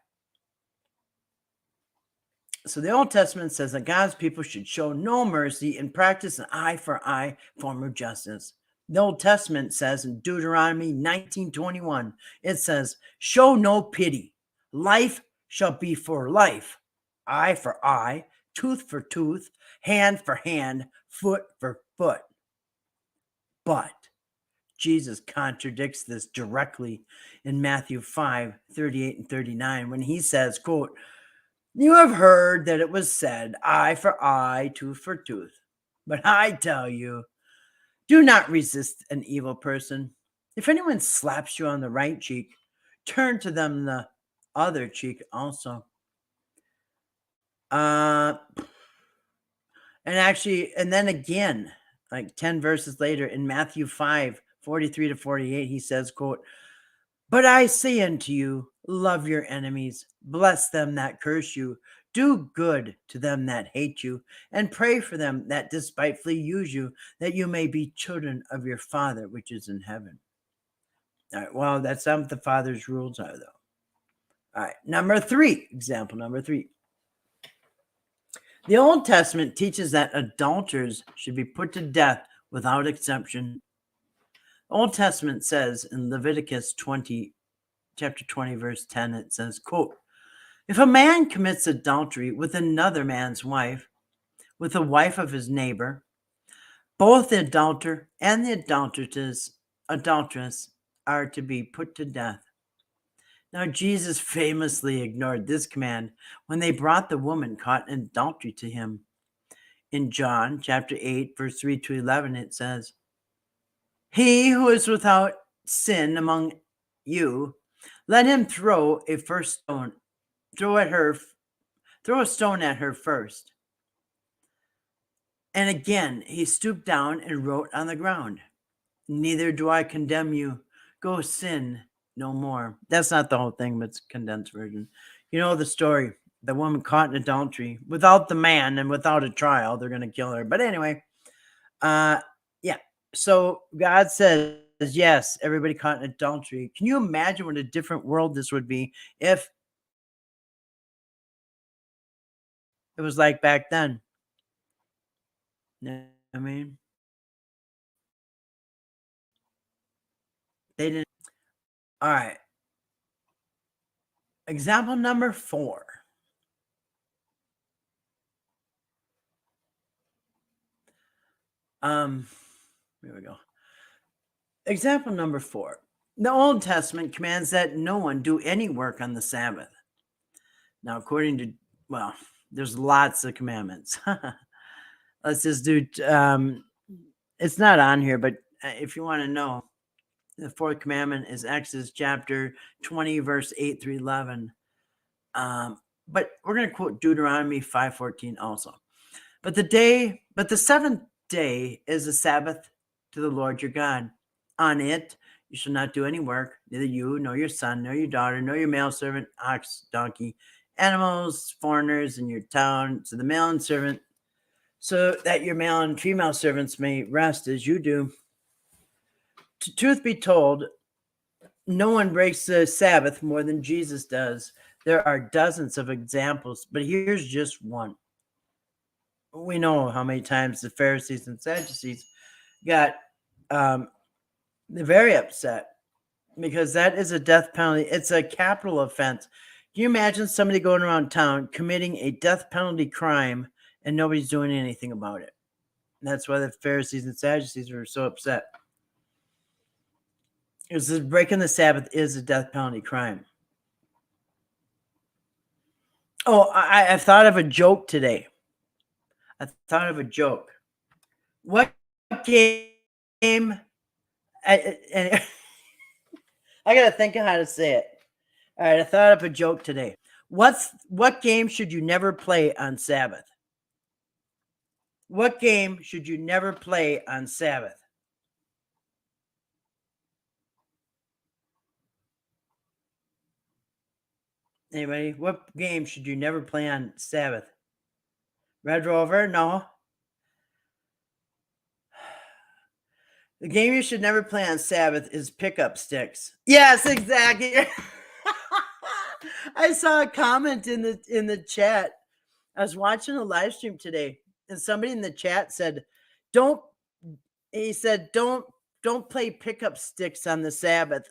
So the Old Testament says that God's people should show no mercy and practice an eye for eye form of justice. The Old Testament says in Deuteronomy 19:21, it says, "Show no pity. Life shall be for life, eye for eye, tooth for tooth, hand for hand, foot for foot." But Jesus contradicts this directly in Matthew 5:38 and 39 when he says, quote, "You have heard that it was said, eye for eye, tooth for tooth. But I tell you, do not resist an evil person. If anyone slaps you on the right cheek, turn to them the other cheek also." And then again, like 10 verses later in Matthew 5:43 to 48, he says, quote, "But I say unto you, love your enemies, bless them that curse you, do good to them that hate you, and pray for them that despitefully use you, that you may be children of your Father which is in heaven." All right, well, that's not what the Father's rules are, though. All right, example number 3. The Old Testament teaches that adulterers should be put to death without exception. Old Testament says in Leviticus chapter 20, verse 10, it says, quote, "If a man commits adultery with another man's wife, with the wife of his neighbor, both the adulterer and the adulteress are to be put to death." Now, Jesus famously ignored this command when they brought the woman caught in adultery to him. In John chapter 8, verse 3 to 11, it says, "He who is without sin among you, let him throw a stone at her first." And again, he stooped down and wrote on the ground, "Neither do I condemn you. Go sin no more." That's not the whole thing, but it's a condensed version. You know the story. The woman caught in adultery without the man and without a trial. They're going to kill her. But anyway, yeah. So God says, yes, everybody caught in adultery. Can you imagine what a different world this would be if it was like back then? You know what I mean, they didn't. All right. Example number 4. Here we go. Example number 4. The Old Testament commands that no one do any work on the Sabbath. Now, according to, well, there's lots of commandments. Let's just do, it's not on here, but if you want to know, the fourth commandment is Exodus chapter 20, verse 8 through 11. But we're going to quote Deuteronomy 5:14 also. But the seventh day is a Sabbath to the Lord your God. On it you shall not do any work, neither you, nor your son, nor your daughter, nor your male servant, ox, donkey, animals, foreigners in your town, so the male and servant, so that your male and female servants may rest as you do. Truth be told, no one breaks the Sabbath more than Jesus does. There are dozens of examples, but here's just one. We know how many times the Pharisees and Sadducees got very upset because that is a death penalty. It's a capital offense. Can you imagine somebody going around town committing a death penalty crime and nobody's doing anything about it? And that's why the Pharisees and Sadducees were so upset. Because breaking the Sabbath is a death penalty crime. Oh, I thought of a joke today. What game? I gotta think of how to say it. All right, I thought of a joke today. What game should you never play on Sabbath? What game should you never play on Sabbath? Anybody? What game should you never play on Sabbath? Red Rover? No. The game you should never play on Sabbath is pickup sticks. Yes, exactly. I saw a comment in the chat. I was watching a live stream today, and somebody in the chat said, "Don't." He said, "Don't play pickup sticks on the Sabbath."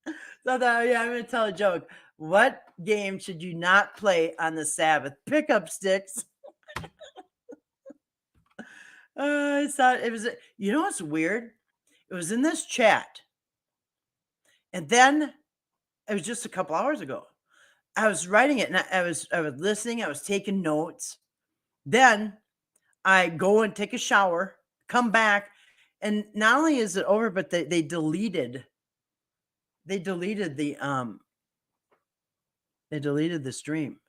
So I thought, yeah, I'm going to tell a joke. What game should you not play on the Sabbath? Pickup sticks. I thought it was. You know what's weird? It was in this chat, and then it was just a couple hours ago. I was writing it, and I was listening. I was taking notes. Then I go and take a shower, come back, and not only is it over, but they deleted the stream.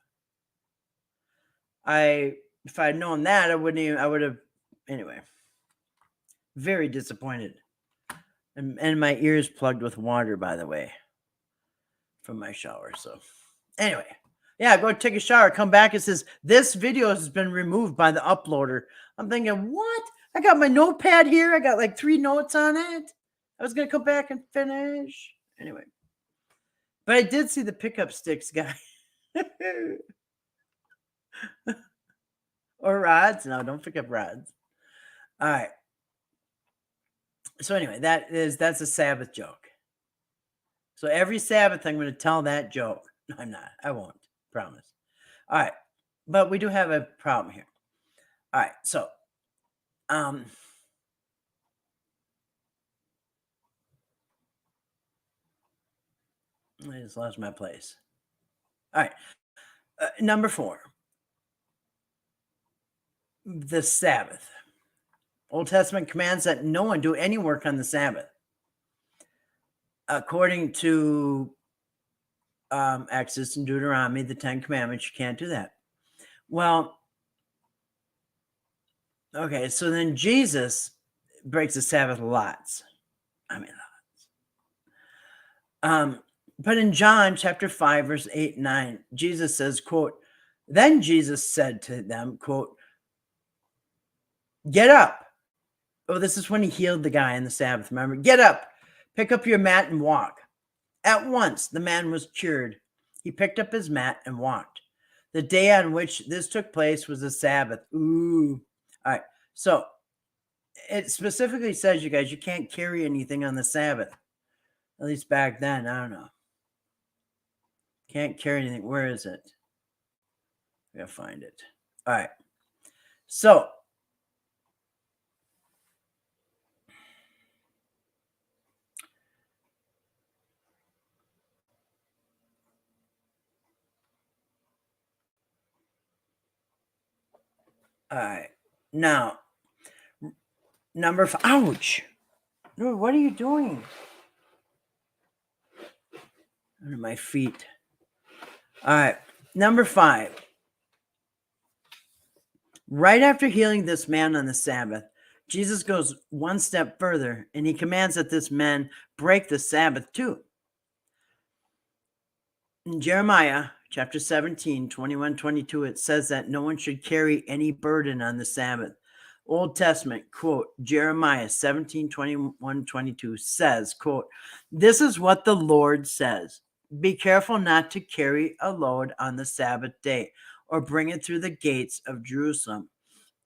If I'd known that, I would have anyway. Very disappointed. And my ears plugged with water, by the way, from my shower. So anyway, yeah, go take a shower, come back. It says this video has been removed by the uploader. I'm thinking, what? I got my notepad here. I got like 3 notes on it. I was gonna come back and finish. Anyway. But I did see the pickup sticks guy. Or rods. No, don't pick up rods. All right. So anyway, that's a Sabbath joke. So every Sabbath I'm going to tell that joke. No, I'm not. I won't. Promise. All right. But we do have a problem here. All right. So I just lost my place. All right. Number 4. The Sabbath. Old Testament commands that no one do any work on the Sabbath. According to Exodus and Deuteronomy, the 10 Commandments, you can't do that. Well, okay, so then Jesus breaks the Sabbath lots. I mean, lots. But in John chapter 5, verse 8 and 9, Jesus says, quote, "Then Jesus said to them, quote, get up." Oh, this is when he healed the guy on the Sabbath, remember? "Get up, pick up your mat and walk." At once, the man was cured. He picked up his mat and walked. The day on which this took place was the Sabbath. Ooh. All right. So it specifically says, you guys, you can't carry anything on the Sabbath. At least back then. I don't know. Can't carry anything. Where is it? I gotta find it. All right. So All right. Now, number 5. Ouch. Dude, what are you doing? Under my feet. All right. Number 5. Right after healing this man on the Sabbath, Jesus goes one step further and he commands that this man break the Sabbath too. In Jeremiah chapter 17, 21, 22, it says that no one should carry any burden on the Sabbath. Old Testament, quote, Jeremiah 17, 21, 22 says, quote, this is what the Lord says. Be careful not to carry a load on the Sabbath day or bring it through the gates of Jerusalem.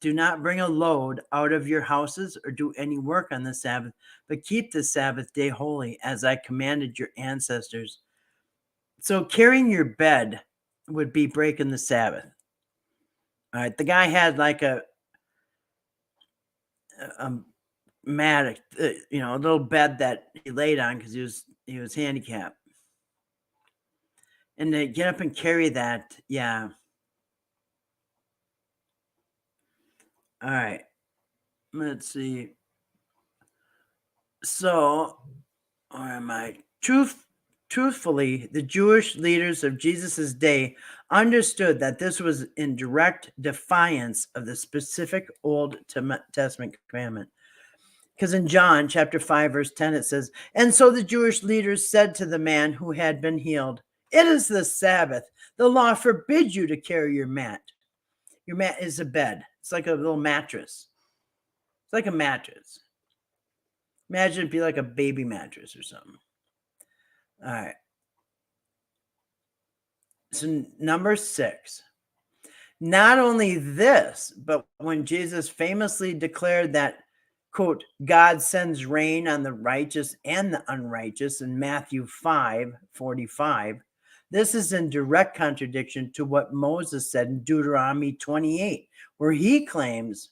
Do not bring a load out of your houses or do any work on the Sabbath, but keep the Sabbath day holy as I commanded your ancestors. So carrying your bed would be breaking the Sabbath. All right. The guy had like a mat, a little bed that he laid on because he was handicapped. And to get up and carry that, yeah. All right. Let's see. So, where am I? Truthfully, the Jewish leaders of Jesus' day understood that this was in direct defiance of the specific Old Testament commandment. Because in John chapter 5, verse 10, it says, and so the Jewish leaders said to the man who had been healed, it is the Sabbath. The law forbids you to carry your mat. Your mat is a bed. It's like a little mattress. It's like a mattress. Imagine it'd be like a baby mattress or something. All right. So number 6. Not only this, but when Jesus famously declared that, quote, God sends rain on the righteous and the unrighteous in Matthew 5:45, this is in direct contradiction to what Moses said in Deuteronomy 28, where he claims,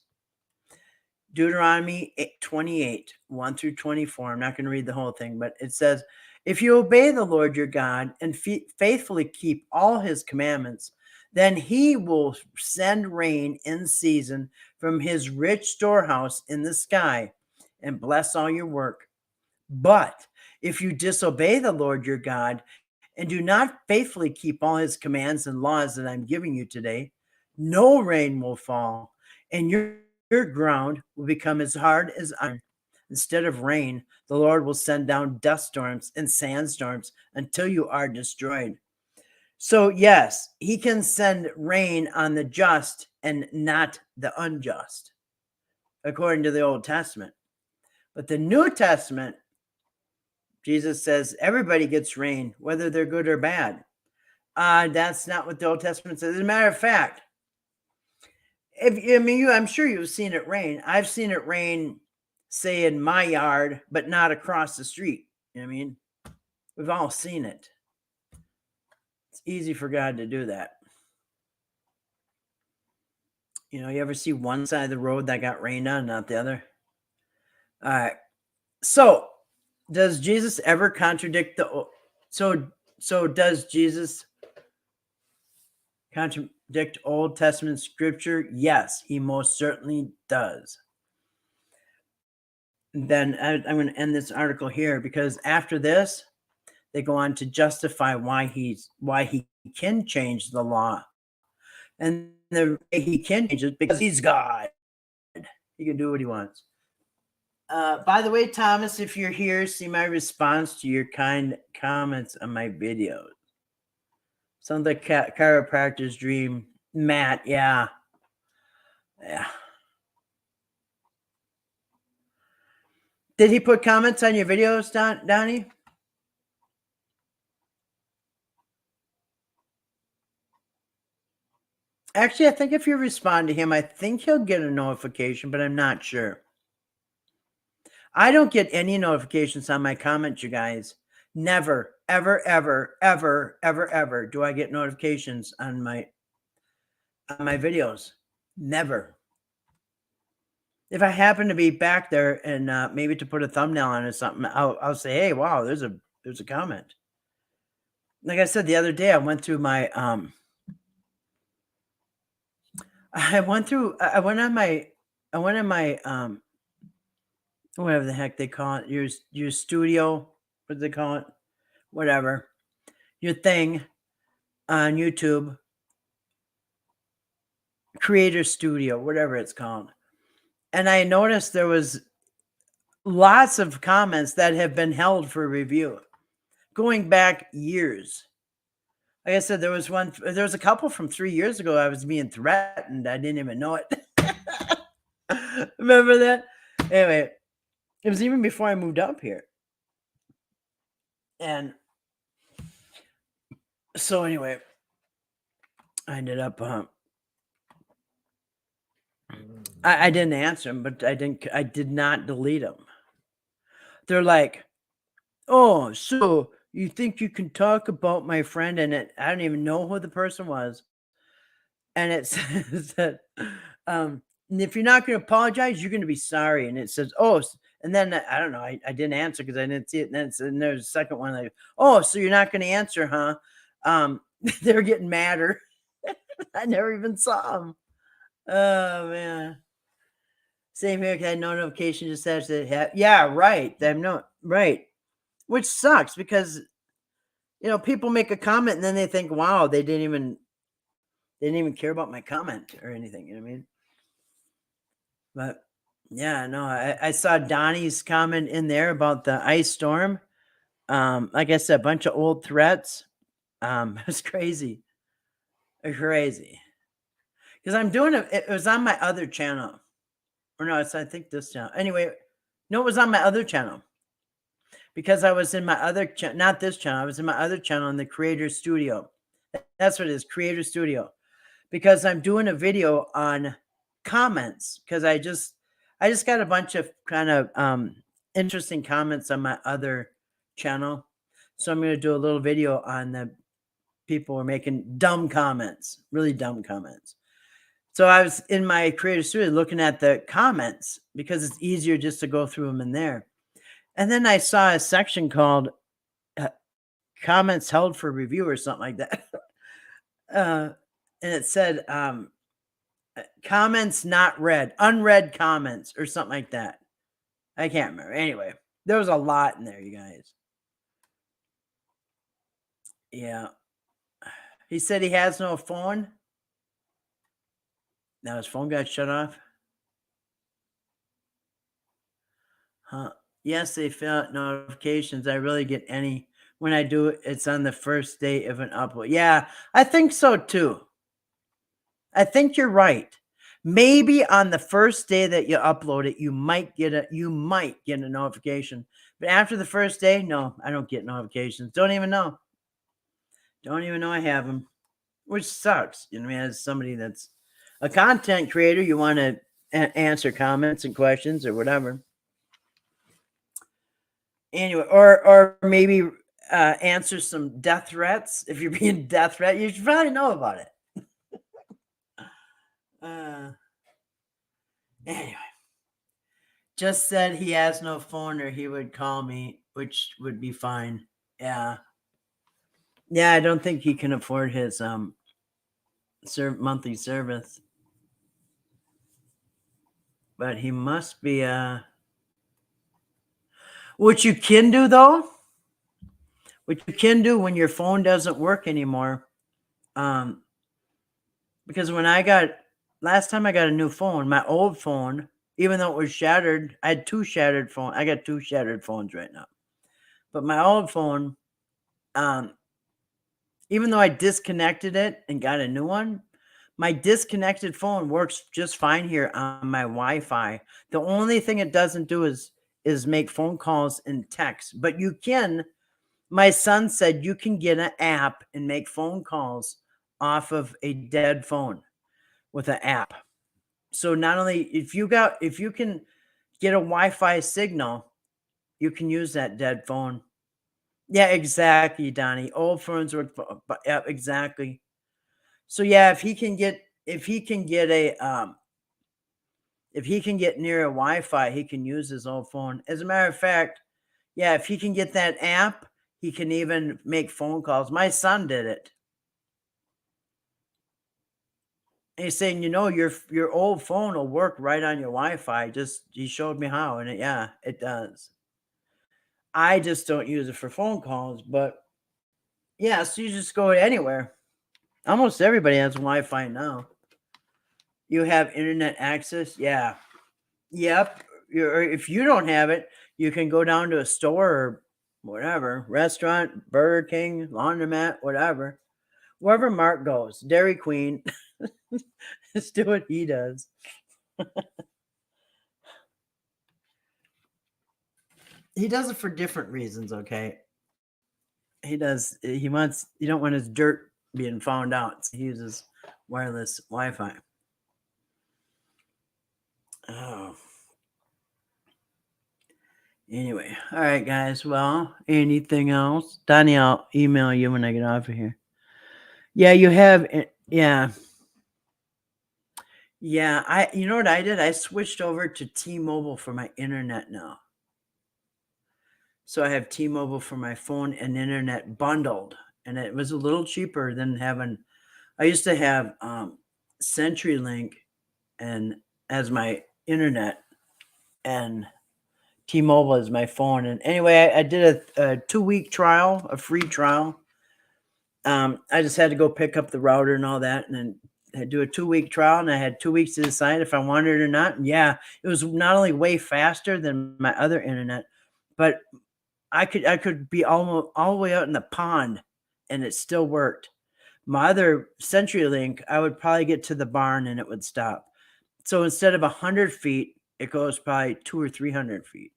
Deuteronomy 28, 1 through 24. I'm not going to read the whole thing, but it says, if you obey the Lord your God and faithfully keep all his commandments, then he will send rain in season from his rich storehouse in the sky and bless all your work. But if you disobey the Lord your God and do not faithfully keep all his commands and laws that I'm giving you today, no rain will fall, and your ground will become as hard as iron. Instead of rain, the Lord will send down dust storms and sandstorms until you are destroyed. So, yes, he can send rain on the just and not the unjust, according to the Old Testament. But the New Testament, Jesus says everybody gets rain, whether they're good or bad. That's not what the Old Testament says. As a matter of fact, I'm sure you've seen it rain. I've seen it rain, say, in my yard, but not across the street. You know what I mean? We've all seen it. It's easy for God to do that. You ever see one side of the road that got rained on, not the other? All right. So, does Jesus ever contradict does Jesus contradict Old Testament scripture? Yes, he most certainly does. Then I'm going to end this article here because after this, they go on to justify why he can change the law. And the way he can change it because he's God. He can do what he wants. By the way, Thomas, if you're here, see my response to your kind comments on my videos. Sounds like chiropractor's dream. Matt, yeah. Did he put comments on your videos, Donnie? Actually, I think if you respond to him, I think he'll get a notification, but I'm not sure. I don't get any notifications on my comments, you guys. Never, ever, ever, ever, ever, ever do I get notifications on my videos. Never. If I happen to be back there and maybe to put a thumbnail on or something, I'll say, hey, wow, there's a comment. Like I said the other day, I went through my I went through I went on my, whatever the heck they call it, your studio, what do they call it? Whatever. Your thing on YouTube, Creator Studio, whatever it's called. And I noticed there was lots of comments that have been held for review, going back years. Like I said, there was a couple from 3 years ago. I was being threatened. I didn't even know it. Remember that? Anyway, it was even before I moved up here. And so anyway, I ended up I didn't answer them, but I did not delete them. They're like, "Oh, so you think you can talk about my friend?" And I don't even know who the person was. And it says that, "And if you're not gonna apologize, you're gonna be sorry." And it says, "Oh," and then I don't know, I didn't answer because I didn't see it. And then and there's a second one like, "Oh, so you're not gonna answer, huh?" They're getting madder. I never even saw them. Oh man. Same here. 'Cause I had no notification just says that. Yeah, right. I'm no right, which sucks because people make a comment and then they think, "Wow, they didn't even care about my comment or anything." You know what I mean? But yeah, no, I saw Donnie's comment in there about the ice storm. Like I said, a bunch of old threats. It was crazy, crazy. Because I'm doing it. It was on my other channel, or no, it's I think this channel. Anyway, no, it was on my other channel because I was in my other channel, not this channel. I was in my other channel in the Creator Studio. That's what it is, Creator Studio. Because I'm doing a video on comments because I just got a bunch of kind of interesting comments on my other channel. So I'm going to do a little video on the people who are making dumb comments, really dumb comments. So I was in my Creator Studio looking at the comments because it's easier just to go through them in there. And then I saw a section called comments held for review or something like that. And it said, comments not read, unread comments or something like that. I can't remember. Anyway, there was a lot in there, you guys. Yeah. He said he has no phone. Now his phone got shut off. Huh. Yes, they fill out notifications. I really get any. When I do it, it's on the first day of an upload. Yeah, I think so too. I think you're right. Maybe on the first day that you upload it, you might get a notification. But after the first day, no, I don't get notifications. Don't even know. Don't even know I have them, which sucks. You know, I mean, as somebody that's a content creator, you want to answer comments and questions or whatever. Anyway, or maybe answer some death threats. If you're being death threat, you should probably know about it. Anyway, just said he has no phone or he would call me, which would be fine. Yeah. Yeah, I don't think he can afford his monthly service. But he must be what you can do though, what you can do when your phone doesn't work anymore. Because when last time I got a new phone, my old phone, even though it was shattered, I had two shattered phones. I got two shattered phones right now. But my old phone, even though I disconnected it and got a new one, my disconnected phone works just fine here on my Wi-Fi. The only thing it doesn't do is make phone calls and text. But you can, my son said you can get an app and make phone calls off of a dead phone with an app. So not only if you can get a Wi-Fi signal, you can use that dead phone. Yeah, exactly, Donnie. Old phones work, yeah, exactly. So yeah, if he can get near a Wi-Fi, he can use his old phone. As a matter of fact, yeah, if he can get that app, he can even make phone calls. My son did it. he's saying, your old phone will work right on your Wi-Fi. Just he showed me how, and yeah, it does. I just don't use it for phone calls, but yeah, so you just go anywhere. Almost everybody has Wi-Fi now. You have internet access, yeah. Yep. Or if you don't have it, you can go down to a store or whatever, restaurant, Burger King, laundromat, whatever. Wherever Mark goes, Dairy Queen, just do what he does. He does it for different reasons, okay? He don't want his dirt being found out. So he uses wireless Wi-Fi. Oh. Anyway, all right, guys. Well, anything else? Donnie, I'll email you when I get off of here. Yeah, you have. Yeah, yeah. You know what I did? I switched over to T-Mobile for my internet now. So I have T-Mobile for my phone and internet bundled, and it was a little cheaper than having. I used to have CenturyLink and as my internet, and T-Mobile as my phone. And anyway, I did a 2-week trial, a free trial. I just had to go pick up the router and all that, and then I do a 2-week trial, and I had 2 weeks to decide if I wanted it or not. And yeah, it was not only way faster than my other internet, but I could be almost all the way out in the pond, and it still worked. My other CenturyLink, I would probably get to the barn and it would stop. So instead of 100 feet, it goes probably 200 or 300 feet.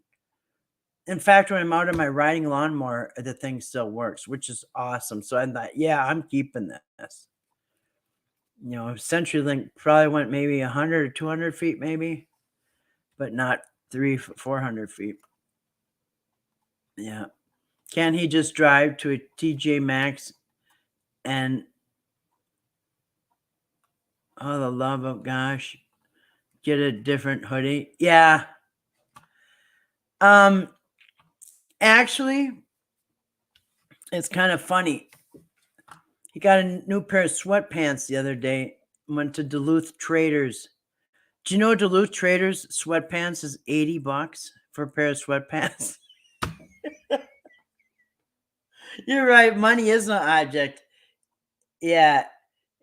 In fact, when I'm out on my riding lawnmower, the thing still works, which is awesome. So I thought, yeah, I'm keeping this. CenturyLink probably went maybe 100 or 200 feet, maybe, but not 400 feet. Yeah. Can he just drive to a TJ Maxx and, oh, the love of gosh, get a different hoodie? Yeah. Actually, it's kind of funny. He got a new pair of sweatpants the other day. Went to Duluth Traders. Do you know Duluth Traders sweatpants is $80 for a pair of sweatpants? You're right. Money is an object. Yeah,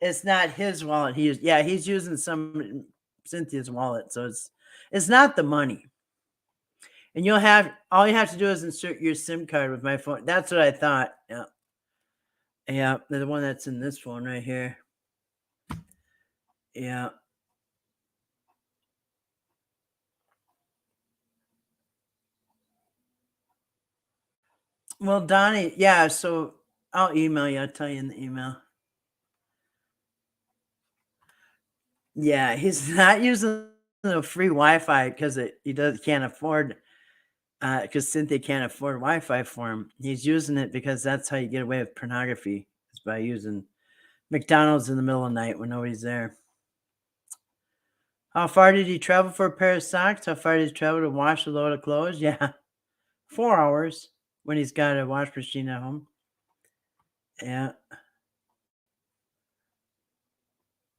it's not his wallet. He's using some Cynthia's wallet, so it's not the money. And all you have to do is insert your SIM card with my phone. That's what I thought. Yeah. Yeah, the one that's in this phone right here. Yeah. Well, Donnie, yeah, so I'll email you. I'll tell you in the email. Yeah, he's not using the free Wi-Fi because can't afford because Cynthia can't afford Wi-Fi for him. He's using it because that's how you get away with pornography, is by using McDonald's in the middle of the night when nobody's there. How far did he travel for a pair of socks? How far did he travel to wash a load of clothes? Yeah, 4 hours when he's got a wash machine at home. Yeah.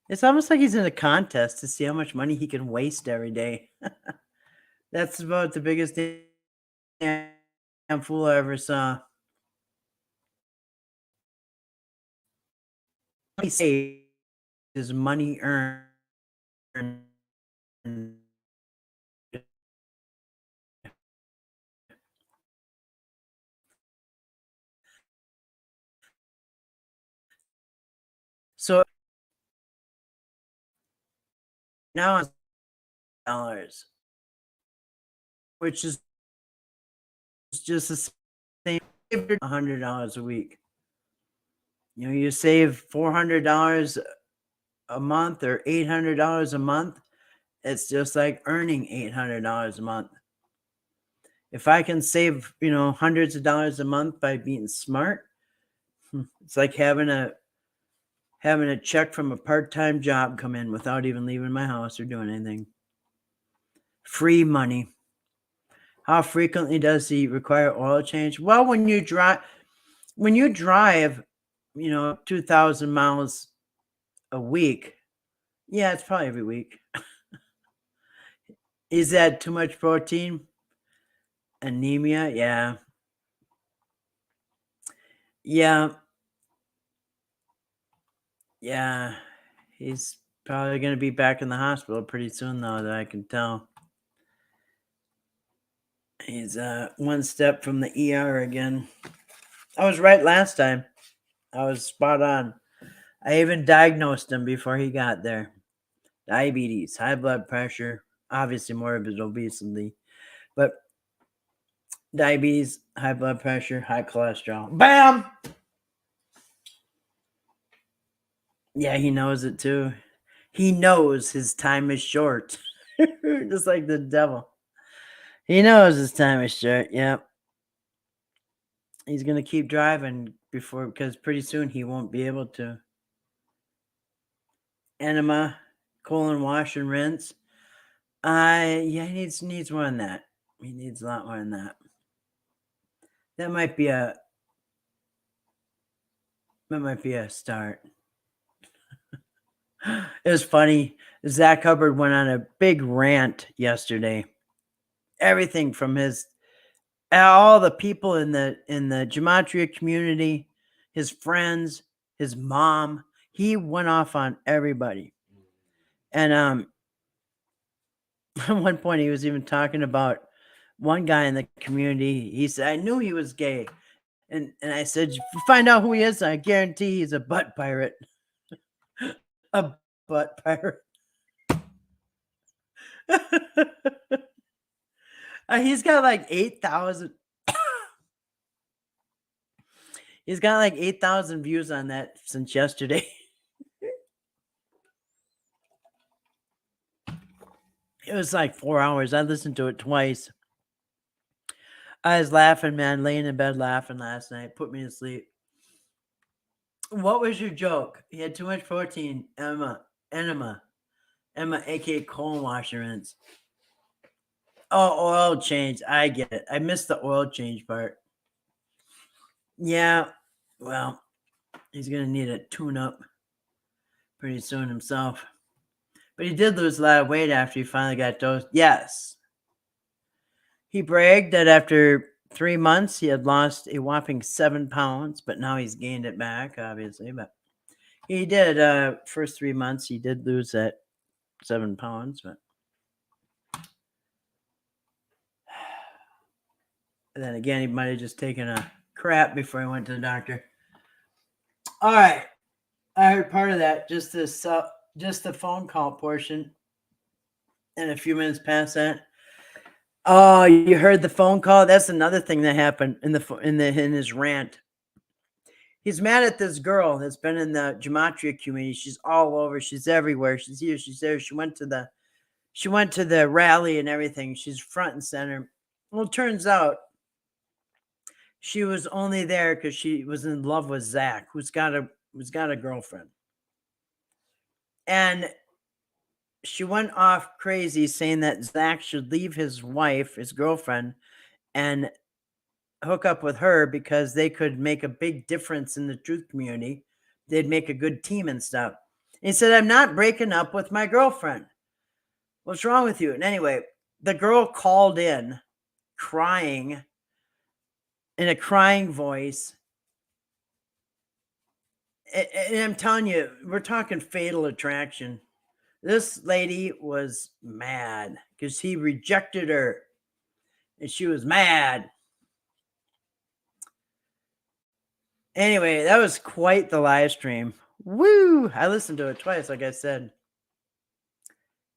It's almost like he's in a contest to see how much money he can waste every day. That's about the biggest damn fool I ever saw. He saved his money earned. So now it's dollars, which is just the same $100 a week. You save $400 a month or $800 a month. It's just like earning $800 a month. If I can save, hundreds of dollars a month by being smart, it's like having a check from a part-time job come in without even leaving my house or doing anything. Free money. How frequently does he require oil change? Well, when you drive, 2,000 miles a week, Yeah, it's probably every week. Is that too much protein? Anemia? Yeah. Yeah. Yeah. He's probably going to be back in the hospital pretty soon, though, that I can tell. He's one step from the ER again. I was right last time. I was spot on. I even diagnosed him before he got there. Diabetes, high blood pressure, obviously morbid obesity, but diabetes, high blood pressure, high cholesterol. Bam! Yeah, he knows it too. He knows his time is short. Just like the devil. He knows his time is short. Yep. He's going to keep driving because pretty soon he won't be able to. Enema, colon wash and rinse. Yeah, he needs more than that. He needs a lot more than that. That might be a start. It was funny. Zach Hubbard went on a big rant yesterday. Everything from all the people in the gematria community, his friends, his mom. He went off on everybody. And at one point he was even talking about one guy in the community. He said, I knew he was gay. And I said, if you find out who he is, I guarantee he's a butt pirate. A butt pirate. He's got like 8,000. He's got like 8,000 views on that since yesterday. It was like 4 hours. I listened to it twice. I was laughing, man, laying in bed laughing last night. Put me to sleep. What was your joke? He had too much protein. Enema, aka colon wash and rinse. Oh, oil change. I get it. I missed the oil change part. Yeah, well, he's going to need a tune-up pretty soon himself. But he did lose a lot of weight after he finally got dosed. Yes. He bragged that after 3 months, he had lost a whopping 7 pounds, but now he's gained it back, obviously. But he did, first 3 months, he did lose that 7 pounds. But and then again, he might have just taken a crap before he went to the doctor. All right. I heard part of that, just the phone call portion, and a few minutes past that. Oh, you heard the phone call? That's another thing that happened in his rant. He's mad at this girl that's been in the gematria community. She's all over. She's everywhere. She's here. She's there. She went to the rally and everything. She's front and center. Well, it turns out she was only there because she was in love with Zach, who's got a girlfriend. And she went off crazy saying that Zach should leave his wife, his girlfriend, and hook up with her because they could make a big difference in the truth community. They'd make a good team and stuff. And he said, I'm not breaking up with my girlfriend. What's wrong with you? And anyway, the girl called in crying in a crying voice. And I'm telling you, we're talking fatal attraction. This lady was mad because he rejected her. And she was mad. Anyway, that was quite the live stream. Woo! I listened to it twice, like I said.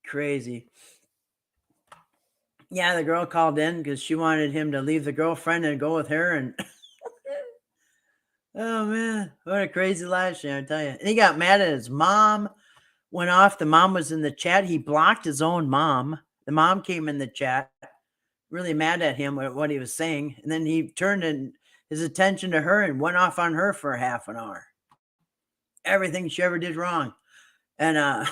Crazy. Yeah, the girl called in because she wanted him to leave the girlfriend and go with her. And oh man, what a crazy live stream, I tell you. And he got mad at his mom. Went off. The mom was in the chat. He blocked his own mom. The mom came in the chat, really mad at him at what he was saying. And then he turned his attention to her and went off on her for a half an hour. Everything she ever did wrong. And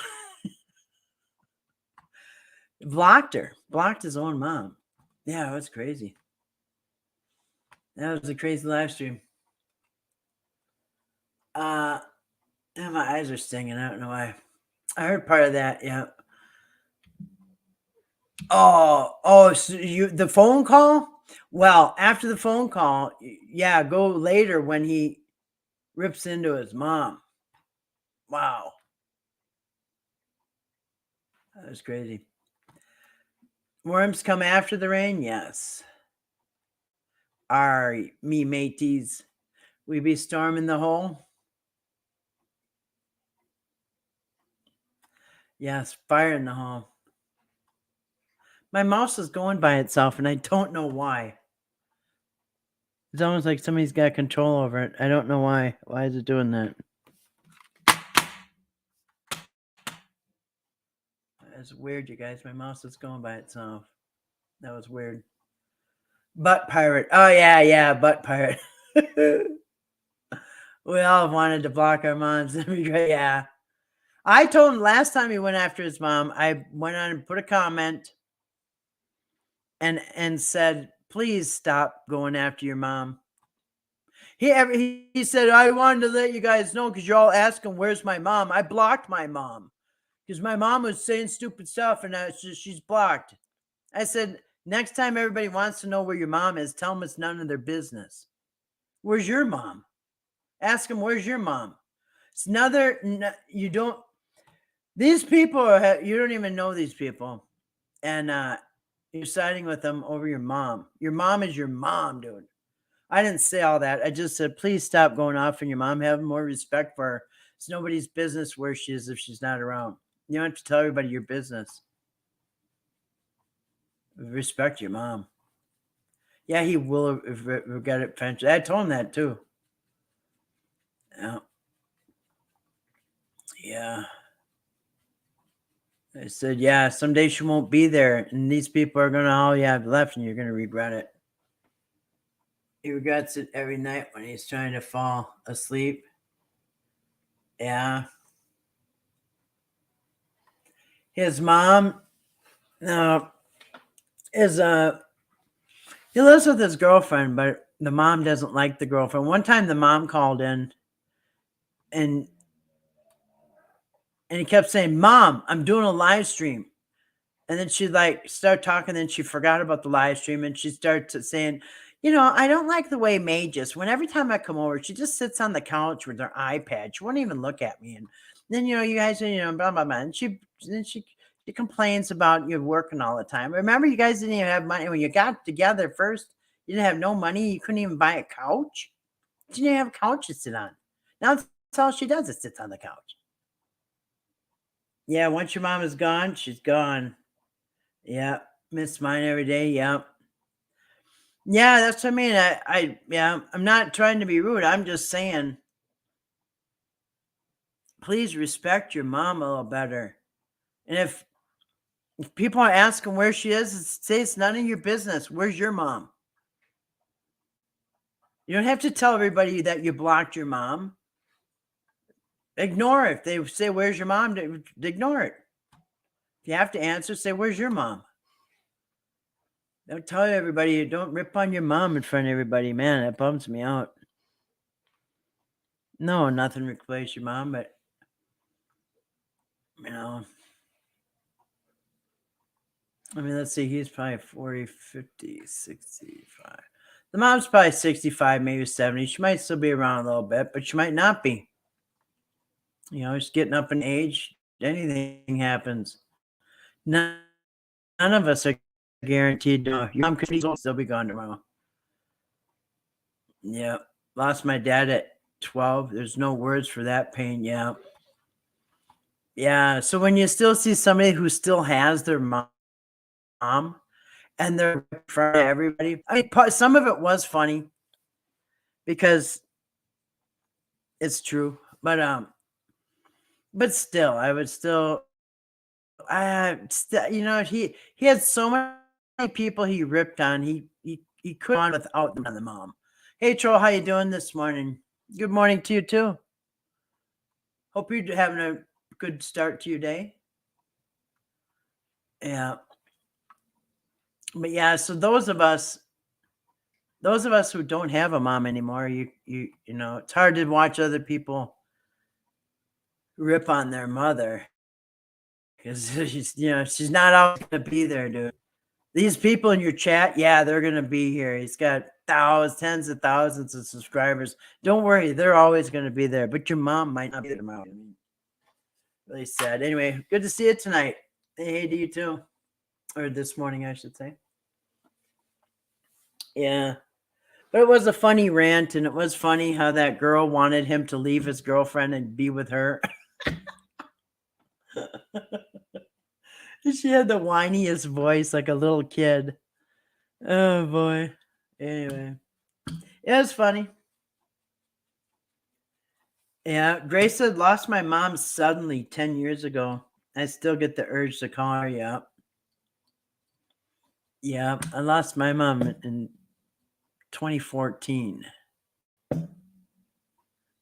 blocked her. Blocked his own mom. Yeah, it was crazy. That was a crazy live stream. And my eyes are stinging. I don't know why. I heard part of that. Yeah. Oh, so the phone call? Well, after the phone call, yeah, go later when he rips into his mom. Wow, that was crazy. Worms come after the rain? Yes. Are me mateys. We be storming the hole? Yes, fire in the hole. My mouse is going by itself and I don't know why. It's almost like somebody's got control over it. I don't know why. Why is it doing that? That's weird, you guys. My mouse is going by itself. That was weird. Butt pirate. Oh yeah, yeah, butt pirate. We all wanted to block our moms. Yeah. I told him last time he went after his mom, I went on and put a comment and said, please stop going after your mom. He said, I wanted to let you guys know because you're all asking where's my mom. I blocked my mom because my mom was saying stupid stuff and she's blocked. I said, next time everybody wants to know where your mom is, tell them it's none of their business. Where's your mom? Ask them, where's your mom? It's another, you don't, these people are, you don't even know these people. And you're siding with them over your mom. Your mom is your mom, dude. I didn't say all that. I just said, please stop going off on your mom. Have more respect for her. It's nobody's business where she is if she's not around. You don't have to tell everybody your business. Respect your mom. Yeah, he will get it eventually. I told him that too. Yeah. Yeah. I said, yeah, someday she won't be there. And these people are going to all you have left and you're going to regret it. He regrets it every night when he's trying to fall asleep. Yeah. His mom, no, is he lives with his girlfriend, but the mom doesn't like the girlfriend. One time the mom called in and he kept saying, Mom, I'm doing a live stream. And then she like started talking, then she forgot about the live stream and she started saying, I don't like the way May just when every time I come over, she just sits on the couch with her iPad. She won't even look at me. And then you guys, blah blah blah. And she complains about you working all the time. Remember, you guys didn't even have money when you got together first. You didn't have no money. You couldn't even buy a couch. She didn't have a couch to sit on. Now that's all she does is sits on the couch. Yeah, once your mom is gone, she's gone. Yeah, miss mine every day. Yeah. Yeah, that's what I mean. Yeah, I'm not trying to be rude. I'm just saying, please respect your mom a little better. And if people are asking where she is, say it's none of your business. Where's your mom? You don't have to tell everybody that you blocked your mom. Ignore it. If they say, where's your mom? Ignore it. If you have to answer, say, where's your mom? Don't tell everybody. Don't rip on your mom in front of everybody. Man, that bums me out. No, nothing replaces your mom, but, I mean, let's see. He's probably 40, 50, 65. The mom's probably 65, maybe 70. She might still be around a little bit, but she might not be. She's getting up in age. Anything happens. None of us are guaranteed. Your mom could still be gone tomorrow. Yeah. Lost my dad at 12. There's no words for that pain. Yeah. Yeah. So when you still see somebody who still has their mom and they're in front of everybody, I mean, some of it was funny because it's true, but still, I would still, he had so many people he ripped on. He couldn't on without the mom. Hey, Troll, how you doing this morning? Good morning to you too. Hope you're having a good start to your day. Yeah, but yeah, so those of us who don't have a mom anymore, it's hard to watch other people rip on their mother. because she's not always gonna be there, dude. These people in your chat, yeah, they're gonna be here. He's got thousands, tens of thousands of subscribers. Don't worry, they're always gonna be there. But your mom might not be there tomorrow. Really sad. Anyway, good to see you tonight. Hey to you too, or this morning, I should say. Yeah, but it was a funny rant, and it was funny how that girl wanted him to leave his girlfriend and be with her. She had the whiniest voice, like a little kid. Oh boy. Anyway, it was funny. Yeah, Grace said, lost my mom suddenly 10 years ago. I still get the urge to call her. Yeah. Yeah, I lost my mom in 2014.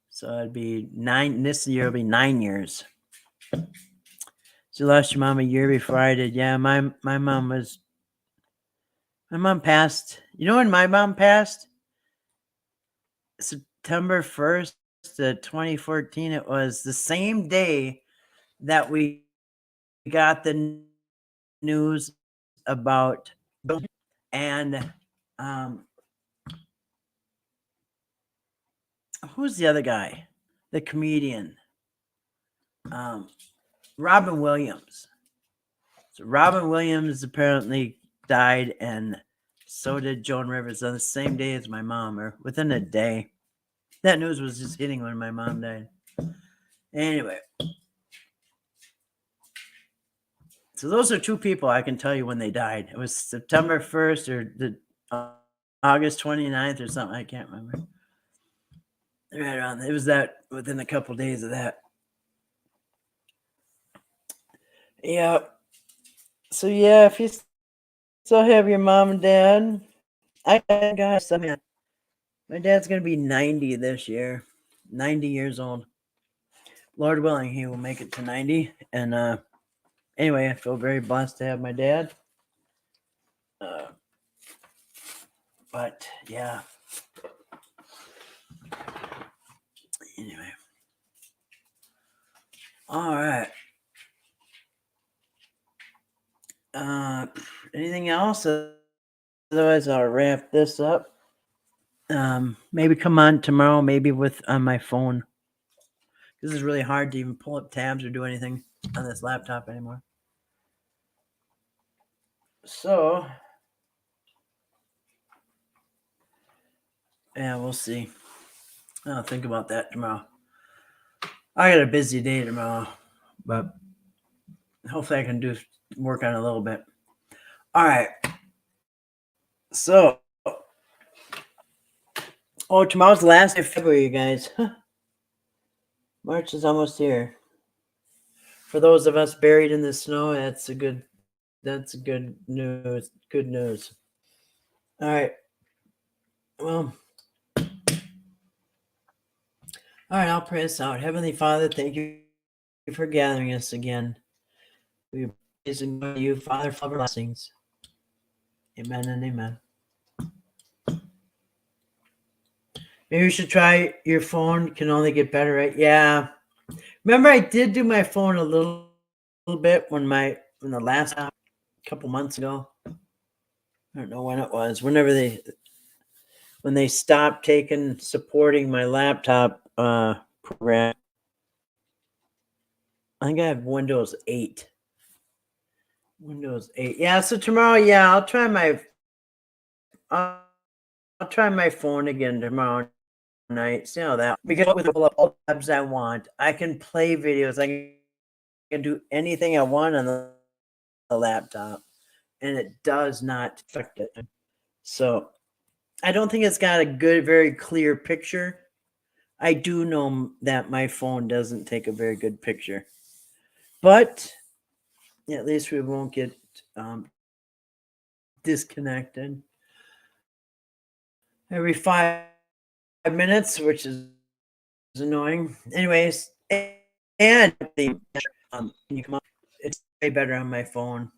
So it'd be this year will be 9 years. So you lost your mom a year before I did. Yeah, my mom passed. You know when my mom passed? September 1st to 2014. It was the same day that we got the news about and who's the other guy? The comedian. Robin Williams. So Robin Williams apparently died, and so did Joan Rivers on the same day as my mom, or within a day. That news was just hitting when my mom died. Anyway. So those are two people I can tell you when they died. It was September 1st or the August 29th or something. I can't remember. Right around. It was that within a couple days of that. Yeah. So yeah, if you still have your mom and dad, gosh, I mean, my dad's gonna be 90 this year. 90 years old. Lord willing, he will make it to 90. And anyway, I feel very blessed to have my dad. But yeah. Anyway. All right. Anything else? Otherwise, I'll wrap this up. Maybe come on tomorrow, maybe with on my phone. This is really hard to even pull up tabs or do anything on this laptop anymore. So, yeah, we'll see. I'll think about that tomorrow. I got a busy day tomorrow, but hopefully I can work on it a little bit. All right. So, tomorrow's the last day of February, you guys. March is almost here. For those of us buried in the snow, that's good news. Good news. All right. Well, all right, I'll pray us out. Heavenly Father, thank you for gathering us again. We praise and glorify you, Father, for blessings. Amen and amen. Maybe you should try your phone. Can only get better, right? Yeah. Remember, I did do my phone a little bit when the last couple months ago. I don't know when it was. When they stopped supporting my laptop program. I think I have Windows 8. Windows 8. Yeah, so tomorrow, yeah, I'll try my phone again tomorrow night. See how that, because I can pull up all the tabs I want. I can play videos. I can do anything I want on the laptop, and it does not affect it. So I don't think it's got a very clear picture. I do know that my phone doesn't take a very good picture, but at least we won't get disconnected every 5 minutes, which is annoying. Anyways, and can you come up? It's way better on my phone.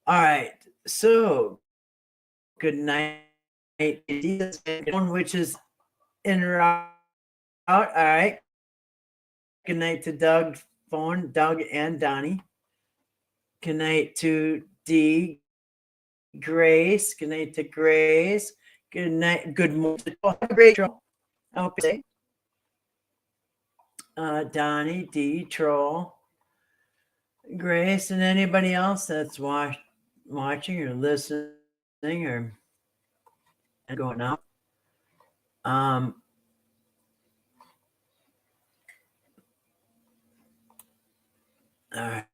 All right, so good night, which is in or out. All right. Good night to Doug, phone, Doug and Donnie. Good night to D. Grace. Good night to Grace. Good night. Good morning. Have a great troll. I hope you say. Donnie, D, Troll, Grace, and anybody else that's watching or listening or going up. All right.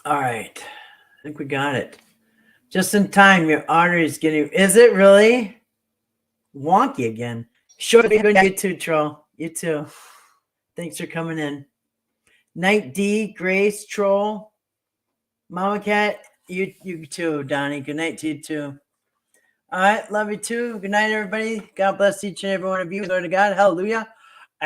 All right. I think we got it. Just in time, your artery is getting. Is it really wonky again? Sure. You too, Troll. You too. Thanks for coming in. Night D, Grace, Troll, Mama Cat. You too, Donnie. Good night to you too. All right. Love you too. Good night, everybody. God bless each and every one of you. Glory to God. Hallelujah.